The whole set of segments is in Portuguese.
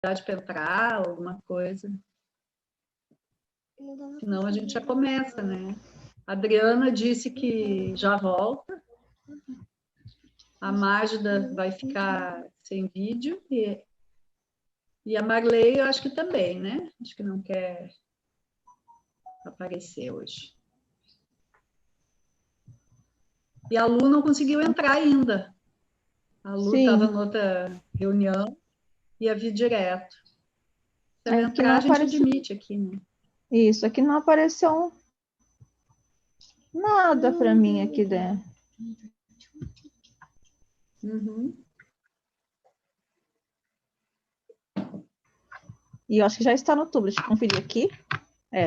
para entrar, alguma coisa. Senão a gente já começa, né? A Adriana disse que já volta. A Mágida vai ficar sem vídeo. E a Marley, eu acho que também, né? Acho que não quer aparecer hoje. E a Lu não conseguiu entrar ainda. A Lu estava em outra reunião e ia vir direto. Se ela entrar, a gente admite aqui, né? Isso, aqui não apareceu nada para mim aqui dentro. Uhum. E eu acho que já está no YouTube. Deixa eu conferir aqui.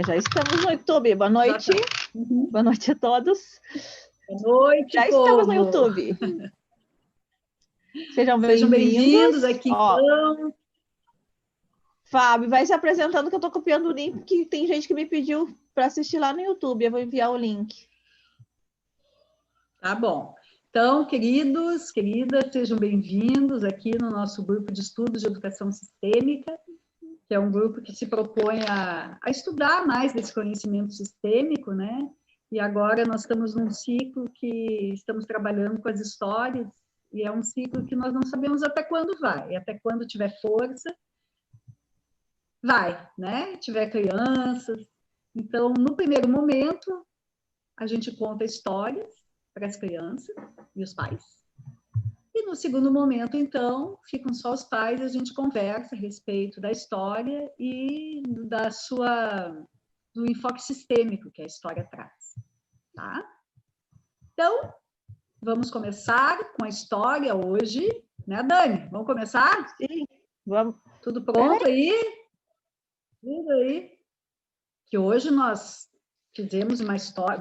Já estamos no YouTube. Boa noite. Uhum. Boa noite a todos. Boa noite, já povo. Estamos no YouTube. Sejam bem-vindos aqui, então. Fábio, vai se apresentando que eu estou copiando o link, que tem gente que me pediu para assistir lá no YouTube. Eu vou enviar o link. Tá bom. Então, queridos, queridas, sejam bem-vindos aqui no nosso grupo de estudos de educação sistêmica, que é um grupo que se propõe a estudar mais desse conhecimento sistêmico, né? E agora nós estamos num ciclo que estamos trabalhando com as histórias, e é um ciclo que nós não sabemos até quando vai, e até quando tiver força, vai, né? Tiver crianças. Então, no primeiro momento, a gente conta histórias para as crianças e os pais. E no segundo momento, então, ficam só os pais e a gente conversa a respeito da história e do enfoque sistêmico que a história traz. Tá? Então, vamos começar com a história hoje, né, Dani? Vamos começar? Sim, vamos. Tudo pronto aí? Tudo aí? Que hoje nós fizemos uma história,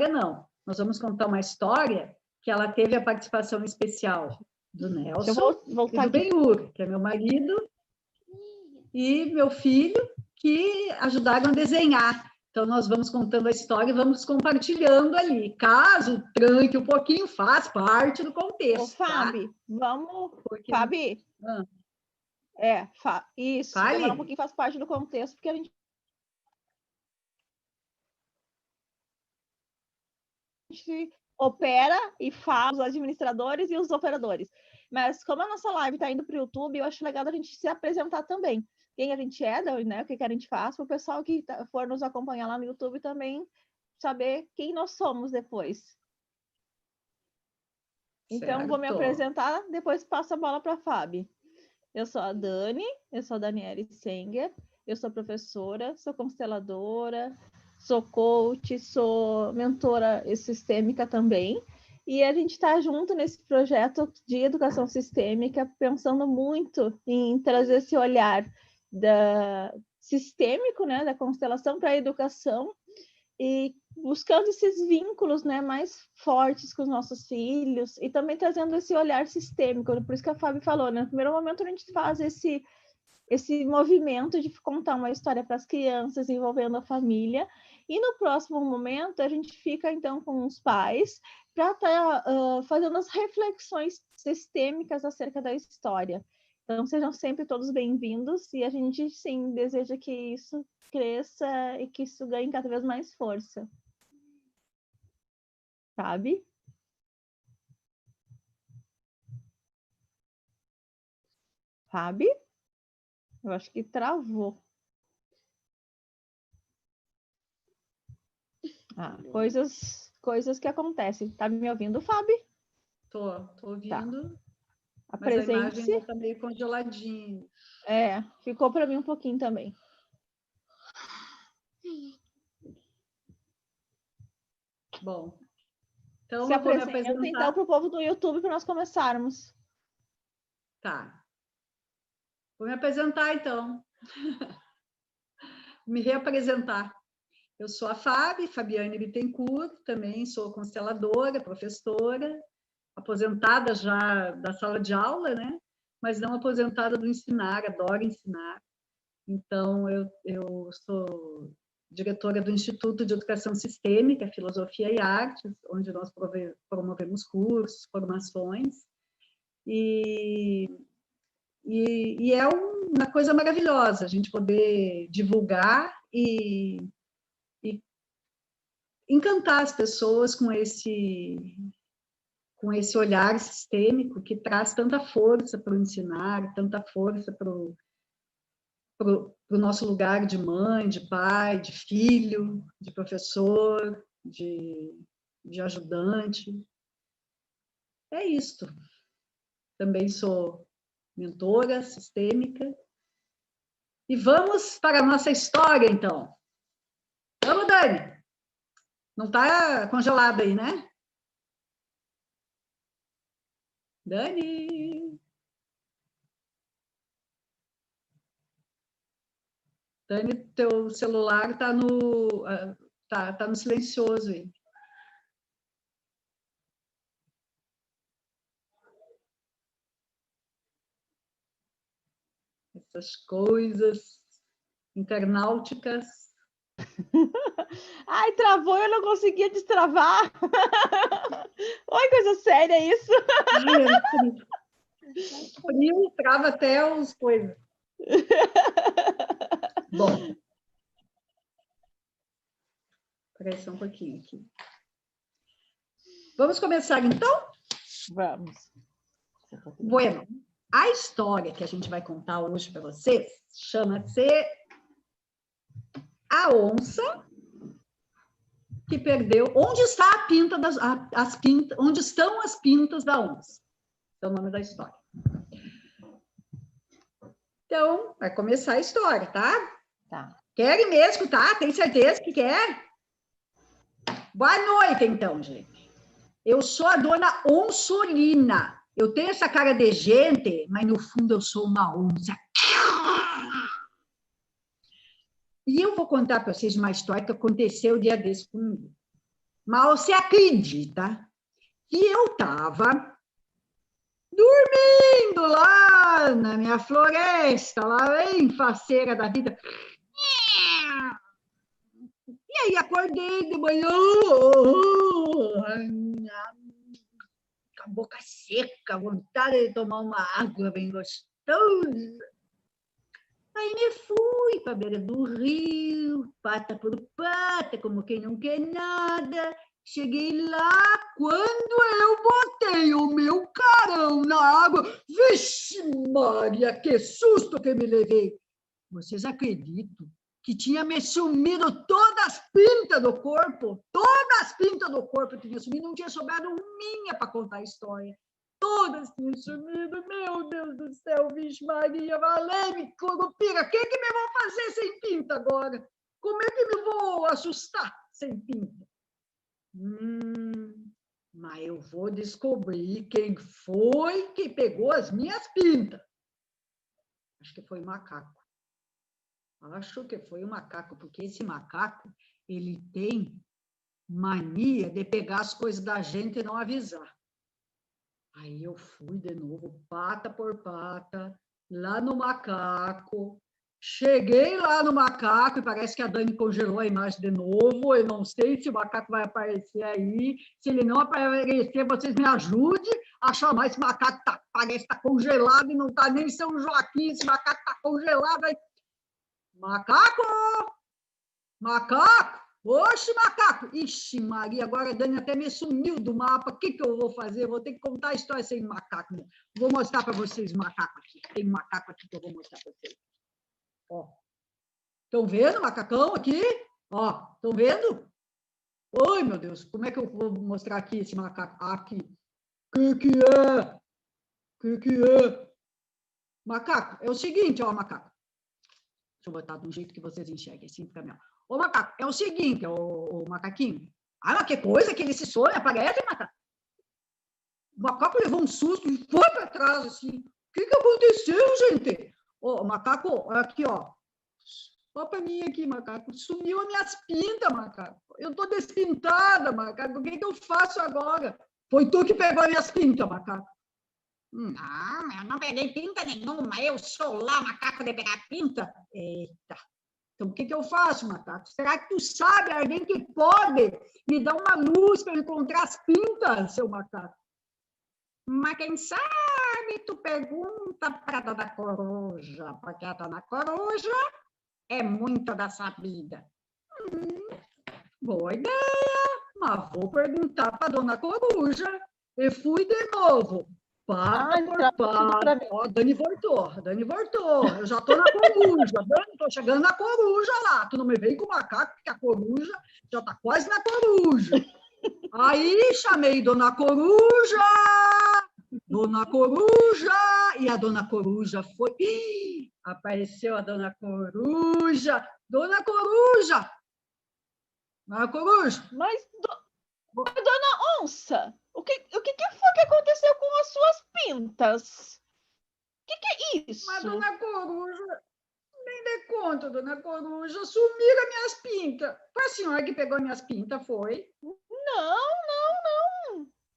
não. Nós vamos contar uma história que ela teve a participação especial do Nelson e do Benhur, que é meu marido, e meu filho, que ajudaram a desenhar. Então, nós vamos contando a história e vamos compartilhando ali. Caso tranque um pouquinho, faz parte do contexto. Ô, Fábio, tá? Vamos... Porque... Fábio, isso, Fale. demorar um pouquinho faz parte do contexto, porque a gente opera e faz os administradores e os operadores. Mas como a nossa live está indo para o YouTube, eu acho legal a gente se apresentar também. Quem a gente é, né, o que a gente faz, para o pessoal que for nos acompanhar lá no YouTube também saber quem nós somos depois. Então, certo. Vou me apresentar, depois passo a bola para a Fábio. Eu sou a Dani, eu sou a Daniele Senger, eu sou professora, sou consteladora, sou coach, sou mentora sistêmica também. E a gente está junto nesse projeto de educação sistêmica, pensando muito em trazer esse olhar sistêmico, né, da constelação para a educação, e buscando esses vínculos, né, mais fortes com os nossos filhos, e também trazendo esse olhar sistêmico. Por isso que a Fábio falou, né? No primeiro momento a gente faz esse movimento de contar uma história para as crianças, envolvendo a família, e no próximo momento a gente fica então com os pais para estar fazendo as reflexões sistêmicas acerca da história. Então sejam sempre todos bem-vindos, e a gente sim deseja que isso cresça e que isso ganhe cada vez mais força. Sabe? Fábio? Eu acho que travou. Coisas que acontecem. Tá me ouvindo, Fábio? Tô ouvindo. Tá. Mas a imagem ainda está meio congeladinha. Ficou para mim um pouquinho também. Bom, então eu vou me apresentar. Então, para o povo do YouTube, para nós começarmos. Tá. Vou me apresentar, então. Me reapresentar. Eu sou a Fabiane Bittencourt, também sou consteladora, professora, aposentada já da sala de aula, né? Mas não aposentada do ensinar, adoro ensinar. Então, eu sou diretora do Instituto de Educação Sistêmica, Filosofia e Artes, onde nós promovemos cursos, formações, e é uma coisa maravilhosa, a gente poder divulgar e encantar as pessoas com esse olhar sistêmico que traz tanta força para o ensinar, tanta força para o nosso lugar de mãe, de pai, de filho, de professor, de ajudante. É isto. Também sou mentora sistêmica. E vamos para a nossa história, então. Vamos, Dani? Não está congelado aí, né? Dani! Dani, teu celular está no silencioso aí. Essas coisas internauticas. Ai, travou, eu não conseguia destravar. Oi, coisa séria isso. Frio, trava até os coisas. Bom. Espera só um pouquinho aqui. Vamos começar, então? Vamos. Bueno, a história que a gente vai contar hoje para vocês chama-se A Onça que Perdeu... Onde está a pinta onde estão as pintas da onça? É o nome da história. Então, vai começar a história, tá? Tá. Querem mesmo, tá? Tem certeza que quer? Boa noite, então, gente. Eu sou a dona Onçolina. Eu tenho essa cara de gente, mas no fundo eu sou uma onça. E eu vou contar para vocês uma história que aconteceu o dia desse comigo. Mas você acredita que eu estava dormindo lá na minha floresta, lá bem faceira da vida. E aí acordei de manhã, com a boca seca, vontade de tomar uma água bem gostosa. Aí me fui para a beira do rio, pata por pata, como quem não quer nada. Cheguei lá, quando eu botei o meu carão na água, vixe Maria, que susto que me levei. Vocês acreditam que tinha me sumido todas as pintas do corpo? Todas as pintas do corpo tinha sumido, não tinha sobrado uma para contar a história. Todas tinham sumido, meu Deus do céu, vixe Maria, valeu-me, Curupira, o que me vão fazer sem pinta agora? Como é que me vou assustar sem pinta? Mas eu vou descobrir quem foi que pegou as minhas pintas. Acho que foi o macaco. Acho que foi o macaco, porque esse macaco, ele tem mania de pegar as coisas da gente e não avisar. Aí eu fui de novo, pata por pata, lá no macaco. Cheguei lá no macaco e parece que a Dani congelou a imagem de novo. Eu não sei se o macaco vai aparecer aí. Se ele não aparecer, vocês me ajudem a chamar esse macaco. Parece que está congelado e não está nem em São Joaquim. Esse macaco está congelado aí. Macaco! Macaco! Oxe, macaco! Ixi, Maria, agora a Dani até me sumiu do mapa. O que eu vou fazer? Vou ter que contar a história sem macaco. Né? Vou mostrar para vocês o macaco aqui. Tem um macaco aqui que eu vou mostrar para vocês. Ó. Estão vendo o macacão aqui? Ó, estão vendo? Ai, meu Deus, como é que eu vou mostrar aqui esse macaco? Aqui. Que é? Que é? Macaco, é o seguinte, ó, macaco. Deixa eu botar de um jeito que vocês enxerguem, assim, fica melhor. Ô, macaco, é o seguinte, o macaquinho. Ah, mas que coisa que ele se sonha, aparece, macaco. O macaco levou um susto e foi para trás, assim. O que aconteceu, gente? Ô, macaco, aqui, ó. Olha para mim aqui, macaco. Sumiu as minhas pintas, macaco. Eu estou despintada, macaco. O que eu faço agora? Foi tu que pegou as minhas pintas, macaco. Não, eu não peguei pinta nenhuma. Eu sou lá, macaco, de pegar pinta. Eita. Então, o que eu faço, macaco? Será que tu sabe alguém que pode me dar uma luz para encontrar as pintas, seu macaco? Mas quem sabe tu pergunta para a dona Coruja, porque a dona Coruja é muito da sabida. Boa ideia, mas vou perguntar para a dona Coruja. E fui de novo. Pata por pata. Ó, Dani voltou. Eu já estou na coruja. Dani, estou chegando na coruja lá. Tu não me vem com o macaco, porque a coruja já está quase na coruja. Aí chamei Dona Coruja. Dona Coruja. E a Dona Coruja foi. Ih, apareceu a Dona Coruja. Dona Coruja. Dona Coruja. Mas, dona Onça, o que foi que aconteceu com as suas pintas? O que é isso? Mas, Dona Coruja, nem dê conta, Dona Coruja, sumiram minhas pintas. Foi a senhora que pegou minhas pintas, foi?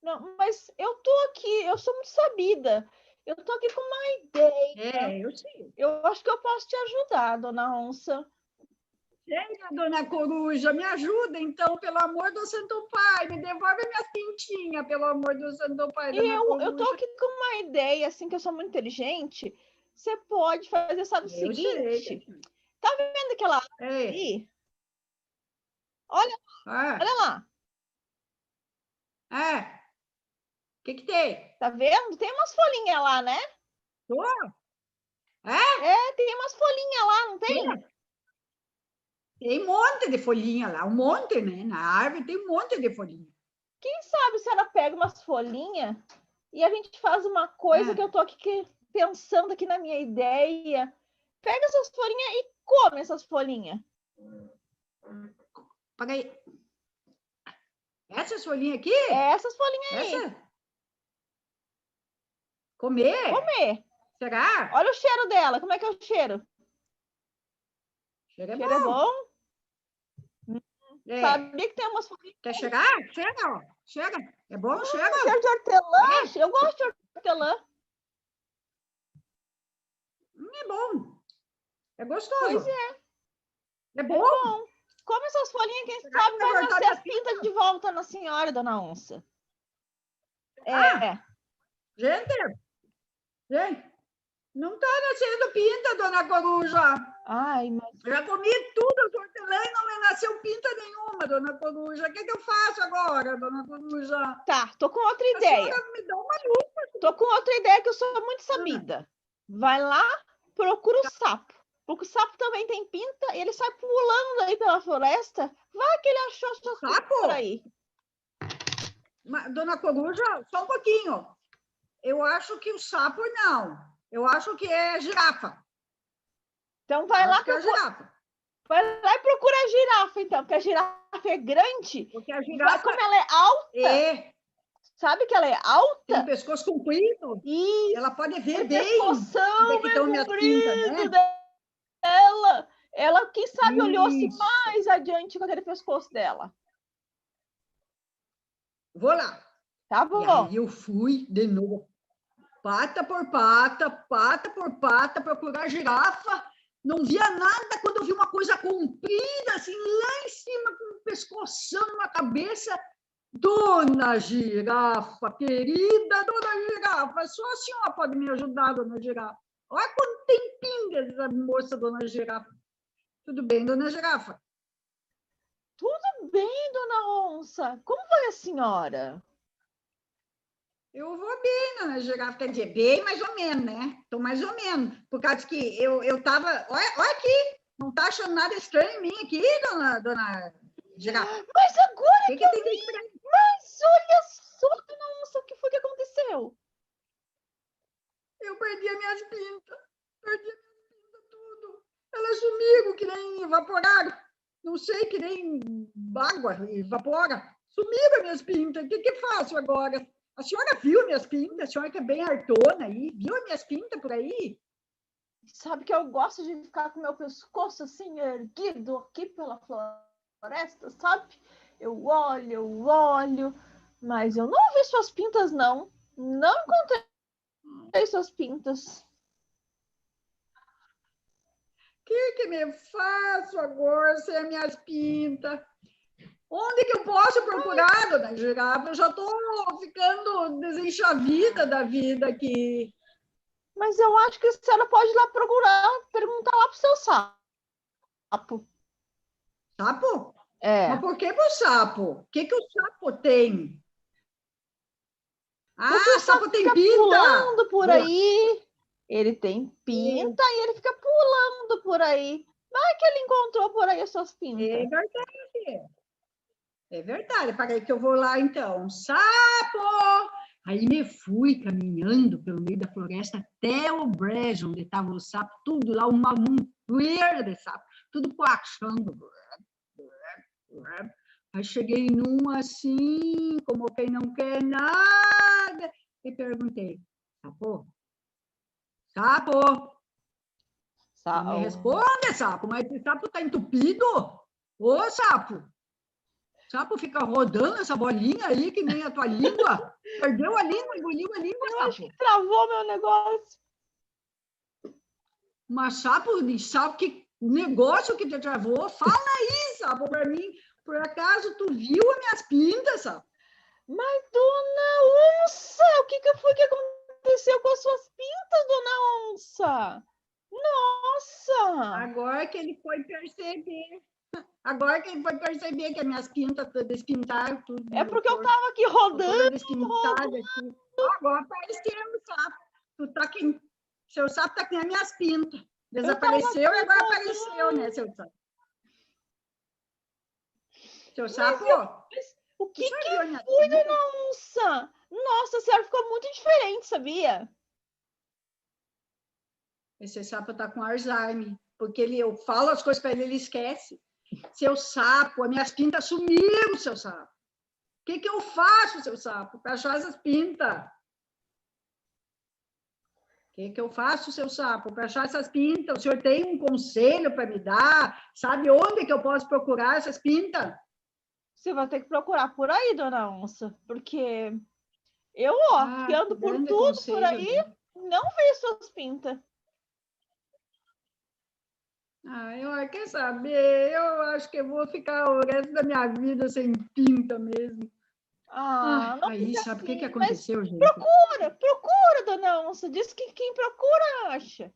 Não, mas eu tô aqui, eu sou muito sabida. Eu tô aqui com uma ideia. Eu sei. Eu acho que eu posso te ajudar, dona Onça. Chega, Dona Coruja, me ajuda, então, pelo amor do Santo Pai, me devolve minhas pintinhas, pelo amor do Santo Pai, Dona Coruja. Eu tô aqui com uma ideia, assim, que eu sou muito inteligente. Você pode fazer, sabe, o seguinte? Tá vendo aquela ali? Olha lá. O que tem? Tá vendo? Tem umas folhinhas lá, né? Tô. Tem umas folhinhas lá, não tem? Tem um monte de folhinha lá, um monte, né? Na árvore tem um monte de folhinha. Quem sabe se ela pega umas folhinhas e a gente faz uma coisa que eu tô aqui pensando aqui na minha ideia. Pega essas folhinhas e come essas folhinhas. Peraí. Essas folhinhas aqui? Essas folhinhas aí. Essa? Comer? Comer. Será? Olha o cheiro dela. Como é que é o cheiro? Cheiro é cheiro bom. Sabia que tem umas folhinhas. Quer chegar? Chega, ó. Chega. É bom, chega. Cheiro de hortelã. Eu gosto de hortelã. É bom. É gostoso. Pois é. É bom. Come essas folhinhas, quem sabe vai nascer as pintas de volta na senhora, dona Onça. Gente, não tá nascendo pinta, dona Coruja. Ai, mas... Já comi tudo as hortelã e não me nasceu pinta nenhuma, dona Coruja. O que eu faço agora, dona Coruja? Tá, tô com outra ideia. Me dá uma luz. Tô com outra ideia que eu sou muito sabida. Vai lá, procura o sapo. Porque o sapo também tem pinta e ele sai pulando aí pela floresta. Vai que ele achou suas pintas por aí. Mas, dona Coruja, só um pouquinho. Eu acho que o sapo não. Eu acho que é girafa. Então vai lá, vai lá e procura a girafa, então, porque a girafa é grande. Porque a girafa, como ela é alta, sabe que ela é alta? Tem um pescoço comprido. Isso. Ela pode ver o bem pescoção que estão minhas pintas, né? Ela, quem sabe, olhou-se mais adiante com aquele pescoço dela. Vou lá. Tá bom. E aí eu fui de novo, pata por pata, procurar a girafa. Não via nada quando eu vi uma coisa comprida, assim, lá em cima, com um pescoção numa cabeça. Dona Girafa, querida Dona Girafa, só a senhora pode me ajudar, Dona Girafa. Olha quanto tem pinga essa moça, Dona Girafa. Tudo bem, Dona Girafa? Tudo bem, Dona Onça. Como vai a senhora? Eu vou bem, Dona Girafa. Quer dizer, bem mais ou menos, né? Estou mais ou menos. Por causa que eu estava... Olha aqui. Não está achando nada estranho em mim aqui, Dona Girafa? Mas agora que tem de estranho? Mas olha só, Dona Onça, o que foi que aconteceu? Eu perdi as minhas pintas. Tudo. Elas sumiram, que nem evaporaram. Não sei, que nem água evapora. Sumiram as minhas pintas. O que faço agora? A senhora viu minhas pintas? A senhora que é bem artona aí. Viu as minhas pintas por aí? Sabe que eu gosto de ficar com meu pescoço assim, erguido aqui pela floresta, sabe? Eu olho, mas eu não vi suas pintas, não. Não encontrei suas pintas. O que me faço agora sem as minhas pintas? Onde que eu posso procurar, Dona Girafa? Eu já estou ficando desenchavida da vida aqui. Mas eu acho que a senhora pode ir lá procurar, perguntar lá pro seu sapo. Sapo? Mas É. por que pro sapo? O que o sapo tem? Porque o Ah, sapo sapo tem fica pinta! pulando por Boa. aí. Ele tem pinta e ele fica pulando por aí. Vai que ele encontrou por aí as suas É pintas. verdade. É verdade. Peraí que eu vou lá, então. Sapo! Aí me fui caminhando pelo meio da floresta até o brejo, onde estavam os sapos, tudo lá, uma montoeira de sapo, tudo coachando. Aí cheguei num assim, como quem não quer nada, e perguntei, sapo, sapo, não me responde, sapo, mas esse sapo está entupido? Ô, sapo, sapo fica rodando essa bolinha aí que nem a tua língua. Perdeu a língua, engoliu a língua, Eu acho sapo. que travou meu negócio. Mas sapo, que negócio que te travou? Fala aí, sapo, para mim. Por acaso tu viu as minhas pintas, sapo? Mas, dona Onça, o que foi que aconteceu com as suas pintas, dona Onça? Nossa! Agora que ele foi perceber. Agora que ele foi perceber que as minhas pintas despintaram tudo no É meu porque eu corpo. tava aqui Estou toda rodando. despintada aqui. Agora apareceu o sapo. Tu tá aqui. Seu sapo tá aqui nas minhas pintas. Eu tava Desapareceu e aqui agora apareceu, né, rodando. seu sapo? Seu Mas, sapo? o O que senhor que viu as minhas foi, pintas? dona Onça? Nossa, a senhora ficou muito diferente, sabia? Esse sapo tá com Alzheimer. Porque eu falo as coisas para ele esquece. Seu sapo, as minhas pintas sumiram, seu sapo. O que eu faço, seu sapo, para achar essas pintas? O que eu faço, seu sapo, para achar essas pintas? O senhor tem um conselho para me dar? Sabe onde que eu posso procurar essas pintas? Você vai ter que procurar por aí, dona Onça, porque eu, ó, que Ah, que ando por grande tudo por conselho, aí, né? não vejo suas pintas. Ah, quer saber? Eu acho que eu vou ficar o resto da minha vida sem pinta mesmo. Ah, Ah, não aí, fica sabe o que assim, mas aconteceu, gente? procura, dona Onça. Diz que quem procura acha.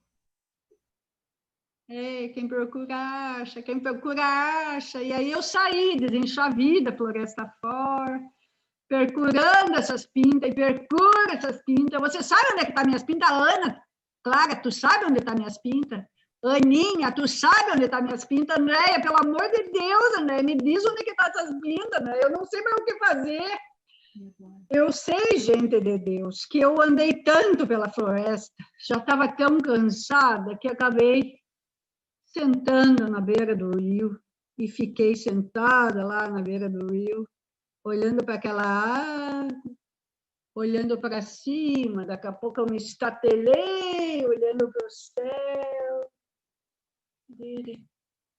É, quem procura acha. E aí eu saí, desenchavida, floresta fora, procurando essas pintas, e procuro essas pintas. Você sabe onde é que tá minhas pintas, Ana? Clara, tu sabe onde tá minhas pintas? Aninha, tu sabe onde tá minhas pintas? Andréia, pelo amor de Deus, Andréia, me diz onde que tá essas pintas, né? Eu não sei mais o que fazer. Eu sei, gente de Deus, que eu andei tanto pela floresta, já estava tão cansada que acabei sentando na beira do rio e fiquei sentada lá na beira do rio, olhando para aquela água, olhando para cima. Daqui a pouco eu me estatelei, olhando para o céu. De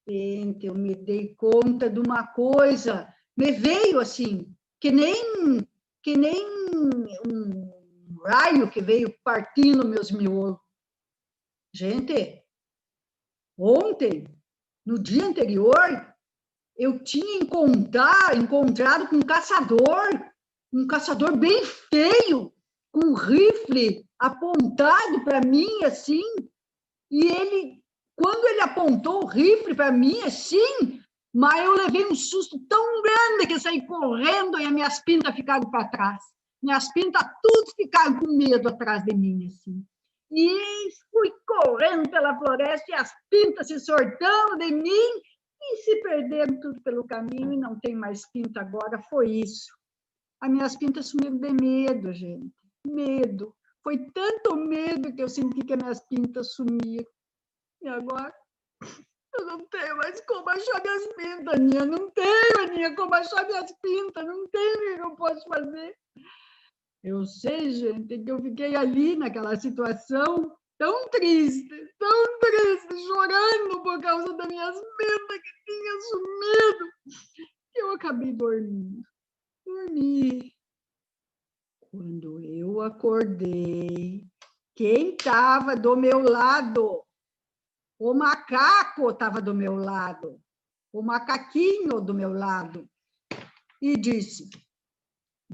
repente eu me dei conta de uma coisa, me veio assim, que nem um raio que veio partindo meus miolos. Gente, ontem, no dia anterior, eu tinha encontrado com um caçador bem feio, com um rifle apontado para mim assim, e quando ele apontou o rifle para mim assim, mas eu levei um susto tão grande que saí correndo e as minhas pintas ficaram para trás. Minhas pintas tudo ficaram com medo atrás de mim assim. E fui correndo pela floresta e as pintas se soltando de mim e se perderam tudo pelo caminho e não tem mais pinta agora. Foi isso. As minhas pintas sumiram de medo, gente. Medo. Foi tanto medo que eu senti que as minhas pintas sumiram. E agora eu não tenho mais como achar minhas pintas, Aninha. Não tenho, Aninha, como achar minhas pintas. Não tenho o que eu posso fazer. Eu sei, gente, que eu fiquei ali naquela situação tão triste, chorando por causa das minhas pintas que tinha sumido, que eu acabei dormindo. Dormi. Quando eu acordei, quem estava do meu lado? O macaco estava do meu lado, o macaquinho do meu lado, e disse: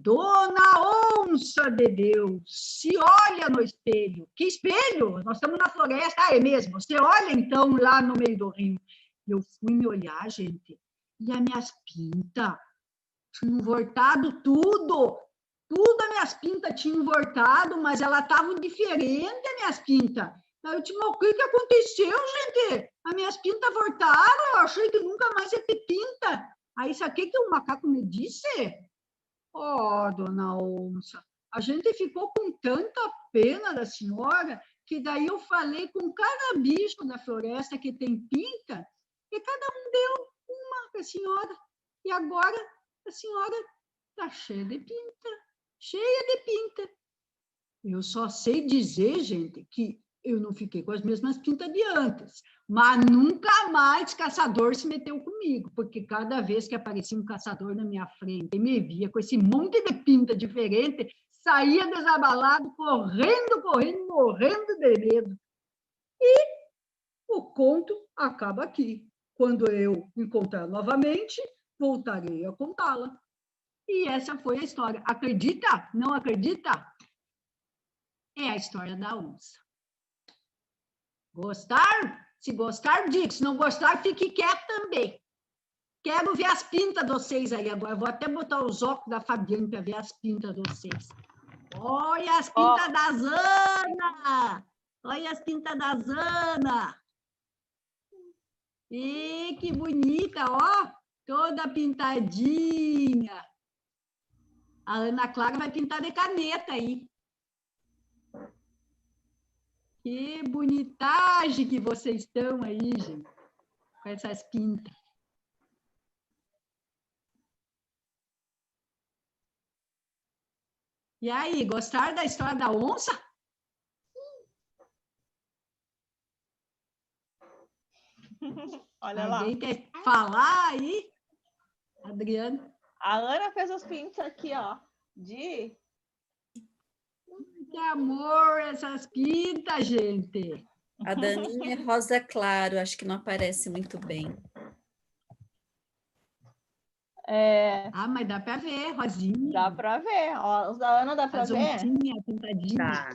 Dona Onça de Deus, se olha no espelho. Que espelho? Nós estamos na floresta. Ah, é mesmo? Você olha, então, lá no meio do rio. Eu fui me olhar, gente, e as minhas pintas tinham voltado tudo. Tudo as minhas pintas tinham voltado, mas elas estavam diferentes, as minhas pintas. Aí eu disse, mas o que aconteceu, gente? As minhas pintas voltaram, eu achei que nunca mais ia ter pinta. Aí, sabe o que o macaco me disse? Oh, dona Onça, a gente ficou com tanta pena da senhora que daí eu falei com cada bicho da floresta que tem pinta e cada um deu uma para a senhora. E agora a senhora está cheia de pinta, cheia de pinta. Eu só sei dizer, gente, que eu não fiquei com as mesmas pintas de antes, mas nunca mais caçador se meteu comigo, porque cada vez que aparecia um caçador na minha frente e me via com esse monte de pinta diferente, saía desabalado, correndo, morrendo de medo. E o conto acaba aqui. Quando eu encontrar novamente, voltarei a contá-la. E essa foi a história. Acredita? Não acredita? É a história da onça. Gostar? Se gostar, diga. Se não gostar, fique quieto também. Quero ver as pintas de vocês aí agora. Vou até botar os óculos da Fabiane para ver as pintas de vocês. Olha as pintas da Zana! Olha as pintas da Zana! E que bonita, ó! Toda pintadinha. A Ana Clara vai pintar de caneta aí. Que bonitagem que vocês estão aí, gente, com essas pintas. E aí, gostaram da história da onça? Olha Alguém lá. quer falar aí? Adriana? A Ana fez os pintos aqui, ó. Que amor essas pintas, gente. A Daninha é rosa claro, acho que não aparece muito bem. Ah, mas dá para ver, rosinha. Dá para ver. Ó, os da Ana dá para As ver? oncinhas, pintadinha. Tá.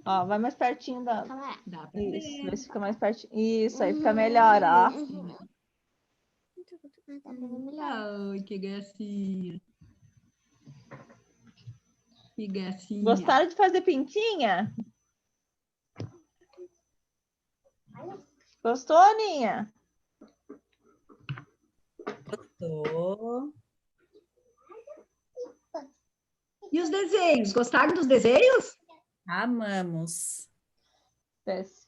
Ó, vai mais pertinho da... Dá para Isso, ver. vê se fica mais pertinho. Isso, aí fica melhor, ó. Ai, que gracinha. Que gracinha. Gostaram de fazer pintinha? Gostou, Aninha? Tô. E os desenhos? Gostaram dos desenhos? Amamos. Desce.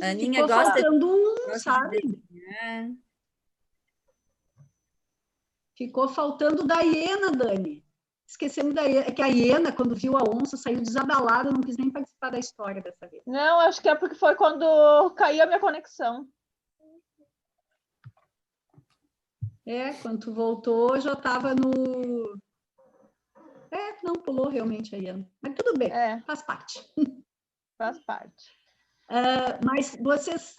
A Aninha Ficou gosta faltando um, de sabe? desenhar. Ficou faltando da hiena, Dani. Esquecemos da hiena. É que a hiena, quando viu a onça, saiu desabalada, não quis nem participar da história dessa vez. Não, acho que é porque foi quando caiu a minha conexão. Quando tu voltou, já estava no... não pulou realmente a hiena. Mas tudo bem, faz parte. Faz parte. Mas vocês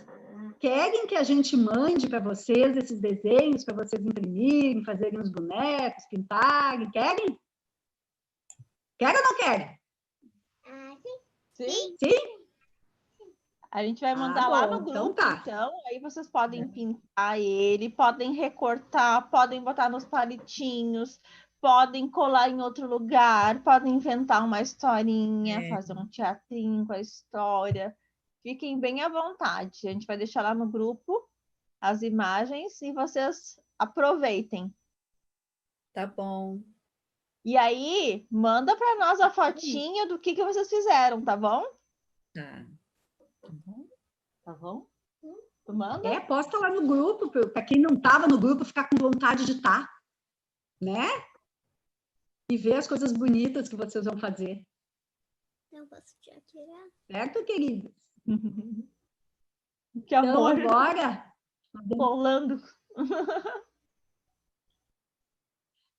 querem que a gente mande para vocês esses desenhos, para vocês imprimirem, fazerem os bonecos, pintarem? Querem? Querem ou não querem? Sim? Sim? A gente vai mandar lá no bom, grupo, então tá. então, aí vocês podem pintar ele, podem recortar, podem botar nos palitinhos, podem colar em outro lugar, podem inventar uma historinha, fazer um teatrinho com a história. Fiquem bem à vontade. A gente vai deixar lá no grupo as imagens e vocês aproveitem. Tá bom. E aí, manda para nós a fotinha do que vocês fizeram, tá bom? Tá. Tá bom? Tá bom? Tu manda? Posta lá no grupo, para quem não estava no grupo ficar com vontade de estar, né? E ver as coisas bonitas que vocês vão fazer. Eu posso te atirar? Certo, queridos? Que amor. Então, agora... Rolando.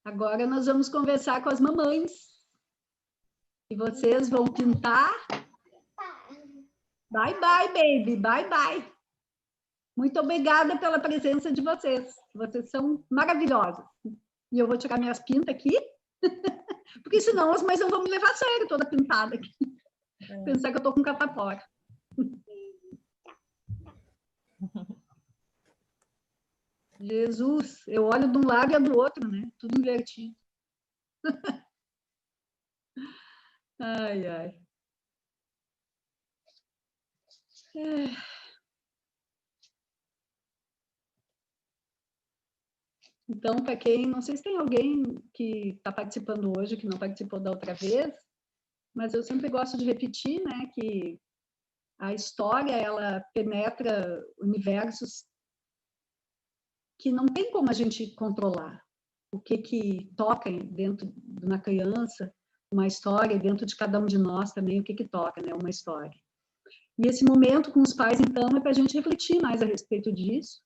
Agora nós vamos conversar com as mamães. E vocês vão pintar. Bye, bye, baby. Bye, bye. Muito obrigada pela presença de vocês. Vocês são maravilhosos. E eu vou tirar minhas pintas aqui. Porque senão as mães não vão me levar a sério, toda pintada aqui. Pensar que eu tô com catapora. Jesus, eu olho de um lado e do outro, né? Tudo invertido. Ai, ai. Então, para quem, não sei se tem alguém que está participando hoje, que não participou da outra vez, mas eu sempre gosto de repetir, né, que a história, ela penetra universos que não tem como a gente controlar. O que toca dentro na criança, uma história, dentro de cada um de nós também, o que toca, né, uma história. E esse momento com os pais, então, é para a gente refletir mais a respeito disso,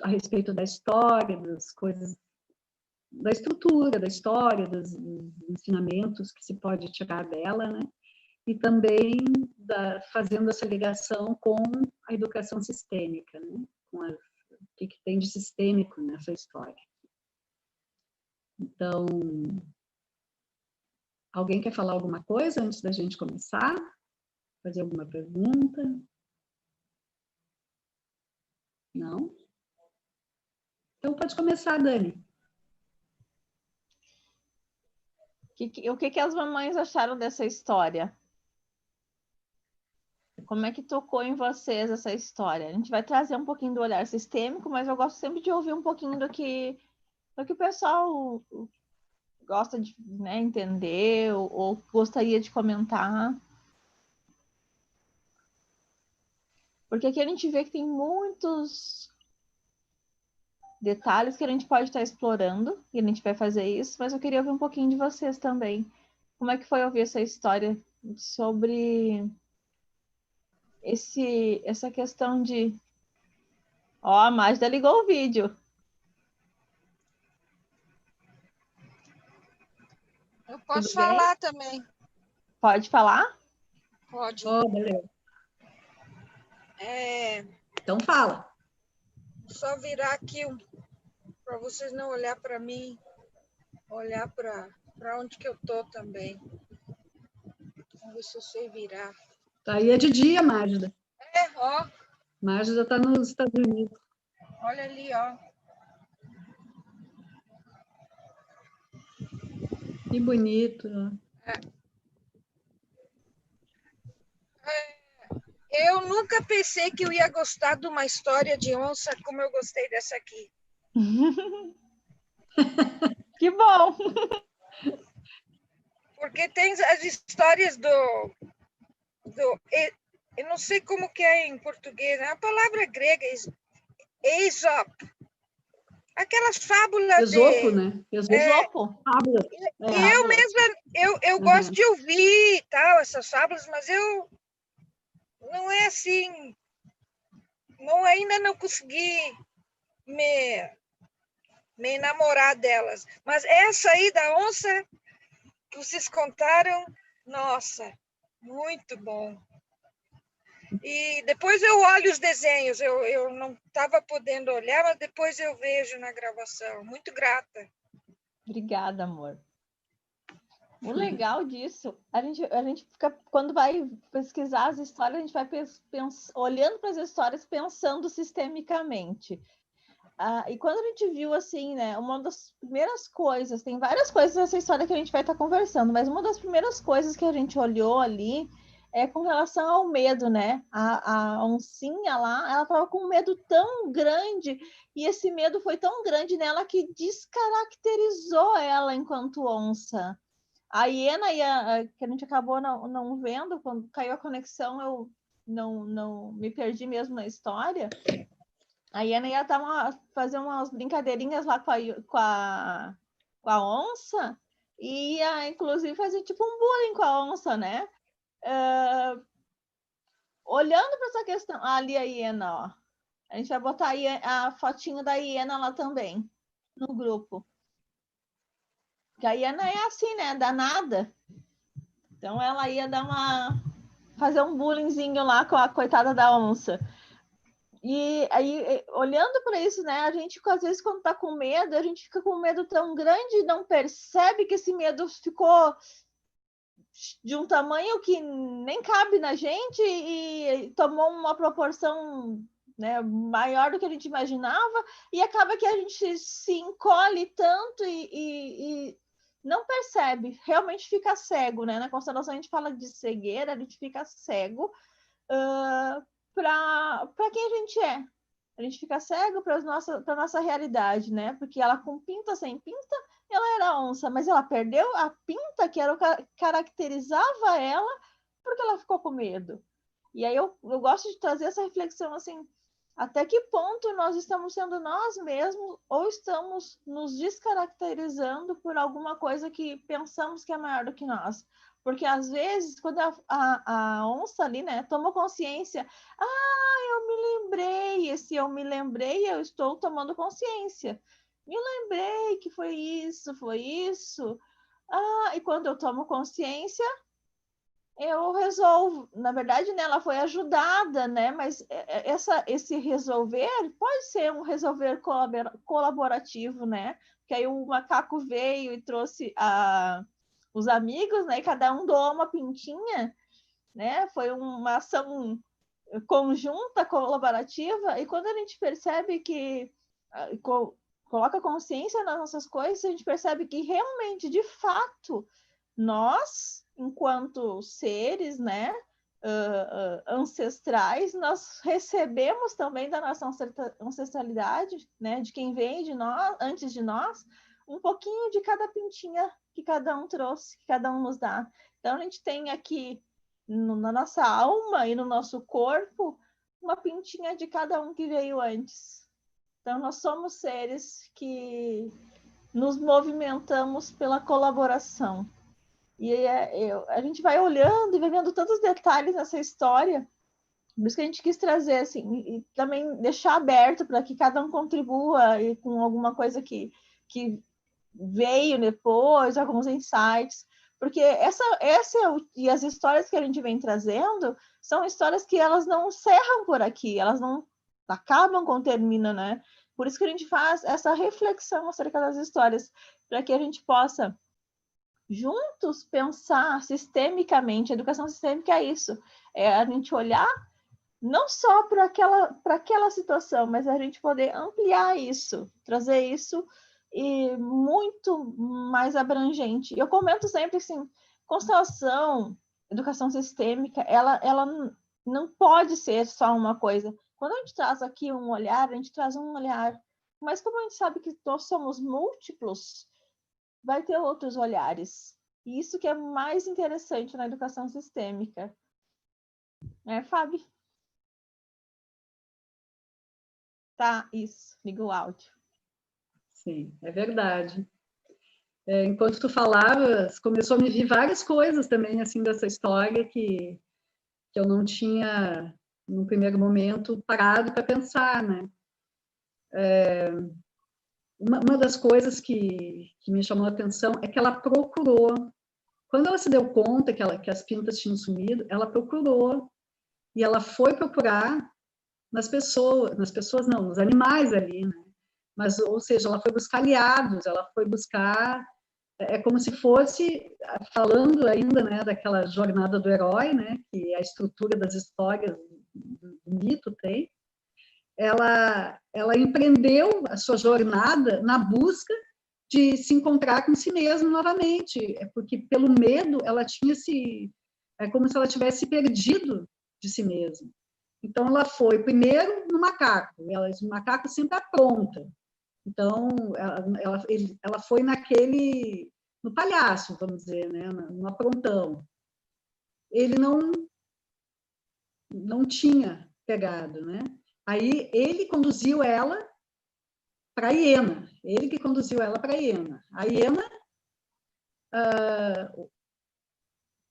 a respeito da história, das coisas, da estrutura da história, dos ensinamentos que se pode tirar dela, né? E também fazendo essa ligação com a educação sistêmica, né? Com o que tem de sistêmico nessa história. Então, alguém quer falar alguma coisa antes da gente começar? Fazer alguma pergunta? Não? Então, pode começar, Dani. O que as mamães acharam dessa história? Como é que tocou em vocês essa história? A gente vai trazer um pouquinho do olhar sistêmico, mas eu gosto sempre de ouvir um pouquinho do que o pessoal gosta de, né, entender ou gostaria de comentar. Porque aqui a gente vê que tem muitos detalhes que a gente pode estar explorando, e a gente vai fazer isso, mas eu queria ouvir um pouquinho de vocês também. Como é que foi ouvir essa história sobre essa questão de... Ó, a Magda ligou o vídeo. Eu posso falar também. Pode falar? Pode. Oh, beleza. Então fala. Só virar aqui para vocês não olhar para mim, olhar para onde que eu tô também. Vamos ver se eu sei virar. Aí é de dia, Magda. Ó. Magda está nos Estados Unidos. Olha ali, ó. Que bonito. Eu nunca pensei que eu ia gostar de uma história de onça como eu gostei dessa aqui. Que bom! Porque tem as histórias eu não sei como que é em português, né? A palavra grega é Aesop. Aquelas fábulas Esopo, né? Esopo. Fábulas. E eu mesma, eu gosto de ouvir e tal, essas fábulas, mas eu não é assim, ainda não consegui me enamorar delas. Mas essa aí da onça que vocês contaram, nossa, muito bom. E depois eu olho os desenhos, eu não estava podendo olhar, mas depois eu vejo na gravação. Muito grata. Obrigada, amor. O legal disso, a gente fica, quando vai pesquisar as histórias, a gente vai olhando para as histórias, pensando sistemicamente. E quando a gente viu, assim, né, uma das primeiras coisas, tem várias coisas nessa história que a gente vai estar conversando, mas uma das primeiras coisas que a gente olhou ali é com relação ao medo, né? A oncinha lá, ela estava com um medo tão grande, e esse medo foi tão grande nela que descaracterizou ela enquanto onça. A hiena, que a gente acabou não vendo, quando caiu a conexão, eu não me perdi mesmo na história. A hiena ia fazer umas brincadeirinhas lá com a onça, e ia, inclusive, fazer tipo um bullying com a onça, né? Olhando para essa questão, ali a hiena, ó. A gente vai botar a fotinho da hiena lá também, no grupo. Porque a hiena é assim, né? Danada. Então ela ia fazer um bullyingzinho lá com a coitada da onça. E aí, olhando para isso, né, a gente, às vezes, quando está com medo, a gente fica com um medo tão grande e não percebe que esse medo ficou de um tamanho que nem cabe na gente e tomou uma proporção, né, maior do que a gente imaginava, e acaba que a gente se encolhe tanto e não percebe, realmente fica cego, né? Na constelação a gente fala de cegueira, a gente fica cego para quem a gente é. A gente fica cego para a nossa realidade, né? Porque ela com pinta, sem pinta, ela era onça, mas ela perdeu a pinta que era o que caracterizava ela porque ela ficou com medo. E aí eu gosto de trazer essa reflexão assim, até que ponto nós estamos sendo nós mesmos ou estamos nos descaracterizando por alguma coisa que pensamos que é maior do que nós? Porque às vezes, quando a onça ali, né, toma consciência, eu me lembrei, esse eu me lembrei, eu estou tomando consciência. Me lembrei que foi isso, foi isso. E quando eu tomo consciência, eu resolvo. Na verdade, né, ela foi ajudada, né? Mas esse resolver pode ser um resolver colaborativo, né? Que aí o macaco veio e trouxe os amigos, né? E cada um doou uma pintinha, né? Foi uma ação conjunta, colaborativa. E quando a gente percebe que coloca consciência nas nossas coisas, a gente percebe que realmente, de fato, nós, enquanto seres, né, ancestrais, nós recebemos também da nossa ancestralidade, né, de quem vem de nós, antes de nós, um pouquinho de cada pintinha que cada um trouxe, que cada um nos dá. Então, a gente tem aqui na nossa alma e no nosso corpo uma pintinha de cada um que veio antes. Então, nós somos seres que nos movimentamos pela colaboração. E a gente vai olhando e vai vendo tantos detalhes nessa história, por isso que a gente quis trazer, assim, e também deixar aberto para que cada um contribua e com alguma coisa que veio depois, alguns insights, porque e as histórias que a gente vem trazendo são histórias que elas não encerram por aqui, elas não acabam quando terminam, né? Por isso que a gente faz essa reflexão acerca das histórias, para que a gente possa juntos pensar sistemicamente. A educação sistêmica é isso, é a gente olhar não só para aquela situação, mas a gente poder ampliar isso, trazer isso e muito mais abrangente. Eu comento sempre assim, constelação, educação sistêmica, ela não pode ser só uma coisa. Quando a gente traz aqui um olhar, a gente traz um olhar, mas como a gente sabe que nós somos múltiplos, vai ter outros olhares. E isso que é mais interessante na educação sistêmica. Fábio? Tá, isso. Liga o áudio. Sim, é verdade. Enquanto tu falavas, começou a me vir várias coisas também, assim, dessa história que eu não tinha, no primeiro momento, parado para pensar, né? Uma das coisas que me chamou a atenção é que ela procurou. Quando ela se deu conta que as pintas tinham sumido, ela procurou. E ela foi procurar nas pessoas não, nos animais ali, né? Mas, ou seja, ela foi buscar aliados, ela foi buscar, como se fosse, falando ainda, né, daquela jornada do herói, né, que a estrutura das histórias do mito tem, ela empreendeu a sua jornada na busca de se encontrar com si mesma novamente, porque pelo medo ela tinha é como se ela tivesse perdido de si mesma. Então ela foi primeiro no macaco, o macaco sempre apronta. Então ela foi no palhaço, vamos dizer, né, no aprontão. Ele não tinha pegado, né? Aí ele conduziu ela para a hiena. Ele que conduziu ela para a hiena. A hiena,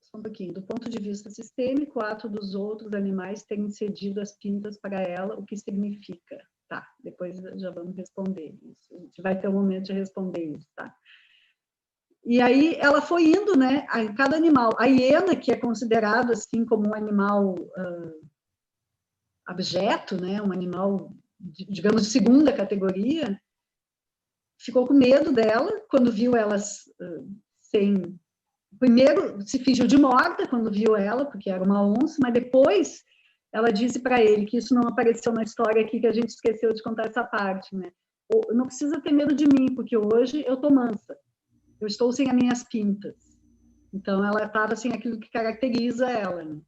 só um pouquinho, do ponto de vista sistêmico, o ato dos outros animais terem cedido as pintas para ela, o que significa? Tá, depois já vamos responder isso. A gente vai ter um momento de responder isso, tá? E aí ela foi indo, né, a cada animal. A hiena, que é considerado assim como um animal abjeto, né, um animal, digamos, de segunda categoria, ficou com medo dela quando viu elas sem... Primeiro se fingiu de morta quando viu ela, porque era uma onça, mas depois ela disse para ele, que isso não apareceu na história aqui, que a gente esqueceu de contar essa parte, né? Não precisa ter medo de mim, porque hoje eu tô mansa, eu estou sem as minhas pintas. Então ela estava sem aquilo que caracteriza ela, né?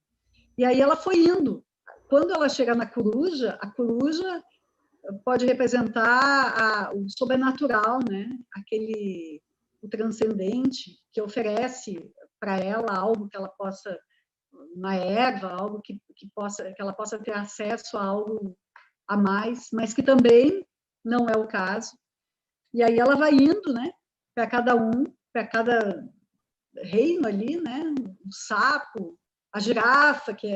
E aí ela foi indo. Quando ela chega na coruja, a coruja pode representar o sobrenatural, né? O transcendente, que oferece para ela algo que ela possa, uma erva, algo que ela possa ter acesso a algo a mais, mas que também não é o caso. E aí ela vai indo, né? Para cada reino ali, né? O sapo, a girafa, que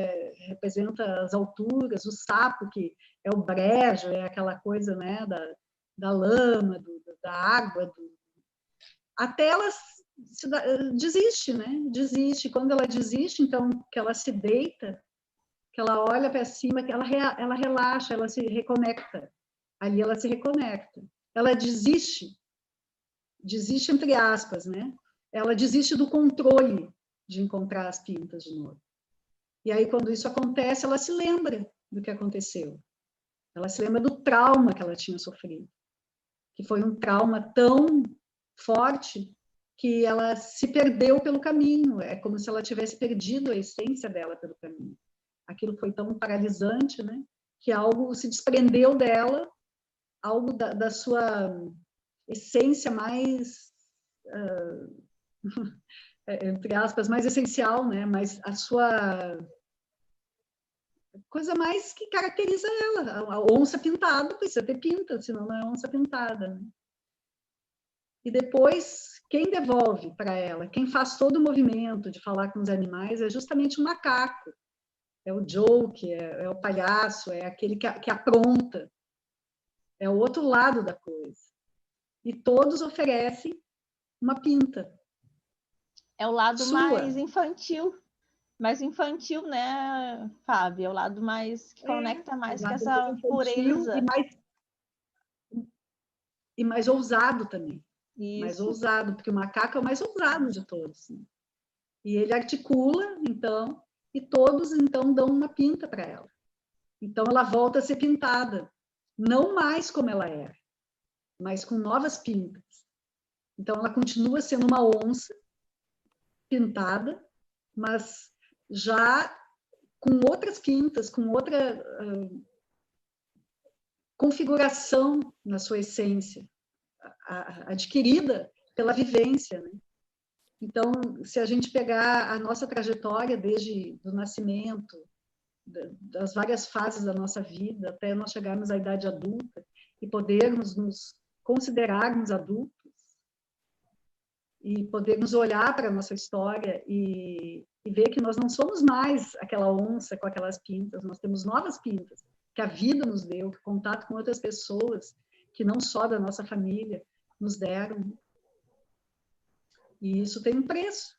representa as alturas, o sapo, que é o brejo, é aquela coisa, né, da lama, da água, até ela desiste, né? Desiste. Quando ela desiste, então, que ela se deita, que ela olha para cima, que ela relaxa, ela se reconecta. Ali ela se reconecta. Ela desiste entre aspas, né? Ela desiste do controle de encontrar as pintas de novo. E aí, quando isso acontece, ela se lembra do que aconteceu. Ela se lembra do trauma que ela tinha sofrido, que foi um trauma tão forte que ela se perdeu pelo caminho. É como se ela tivesse perdido a essência dela pelo caminho. Aquilo foi tão paralisante, né? Que algo se desprendeu dela, algo da sua essência mais, entre aspas, mais essencial, né? Mas a sua coisa mais que caracteriza ela. A onça pintada precisa ter pinta, senão não é onça pintada, né? E depois, quem devolve para ela, quem faz todo o movimento de falar com os animais é justamente o macaco. É o joke, é o palhaço, é aquele que apronta. É o outro lado da coisa. E todos oferecem uma pinta. É o lado sua. mais infantil, né, Fábio? É o lado mais que conecta mais com essa pureza. E mais ousado também. Isso. Mais ousado, porque o macaco é o mais ousado de todos. Né? E ele articula, então, e todos, então, dão uma pinta para ela. Então, ela volta a ser pintada. Não mais como ela era, mas com novas pintas. Então, ela continua sendo uma onça pintada, mas já com outras pintas, com outra configuração na sua essência, adquirida pela vivência. Né? Então, se a gente pegar a nossa trajetória desde o nascimento, das várias fases da nossa vida, até nós chegarmos à idade adulta e podermos nos considerarmos adultos e podermos olhar para a nossa história e ver que nós não somos mais aquela onça com aquelas pintas, nós temos novas pintas que a vida nos deu, que contato com outras pessoas que não só da nossa família nos deram. E isso tem um preço.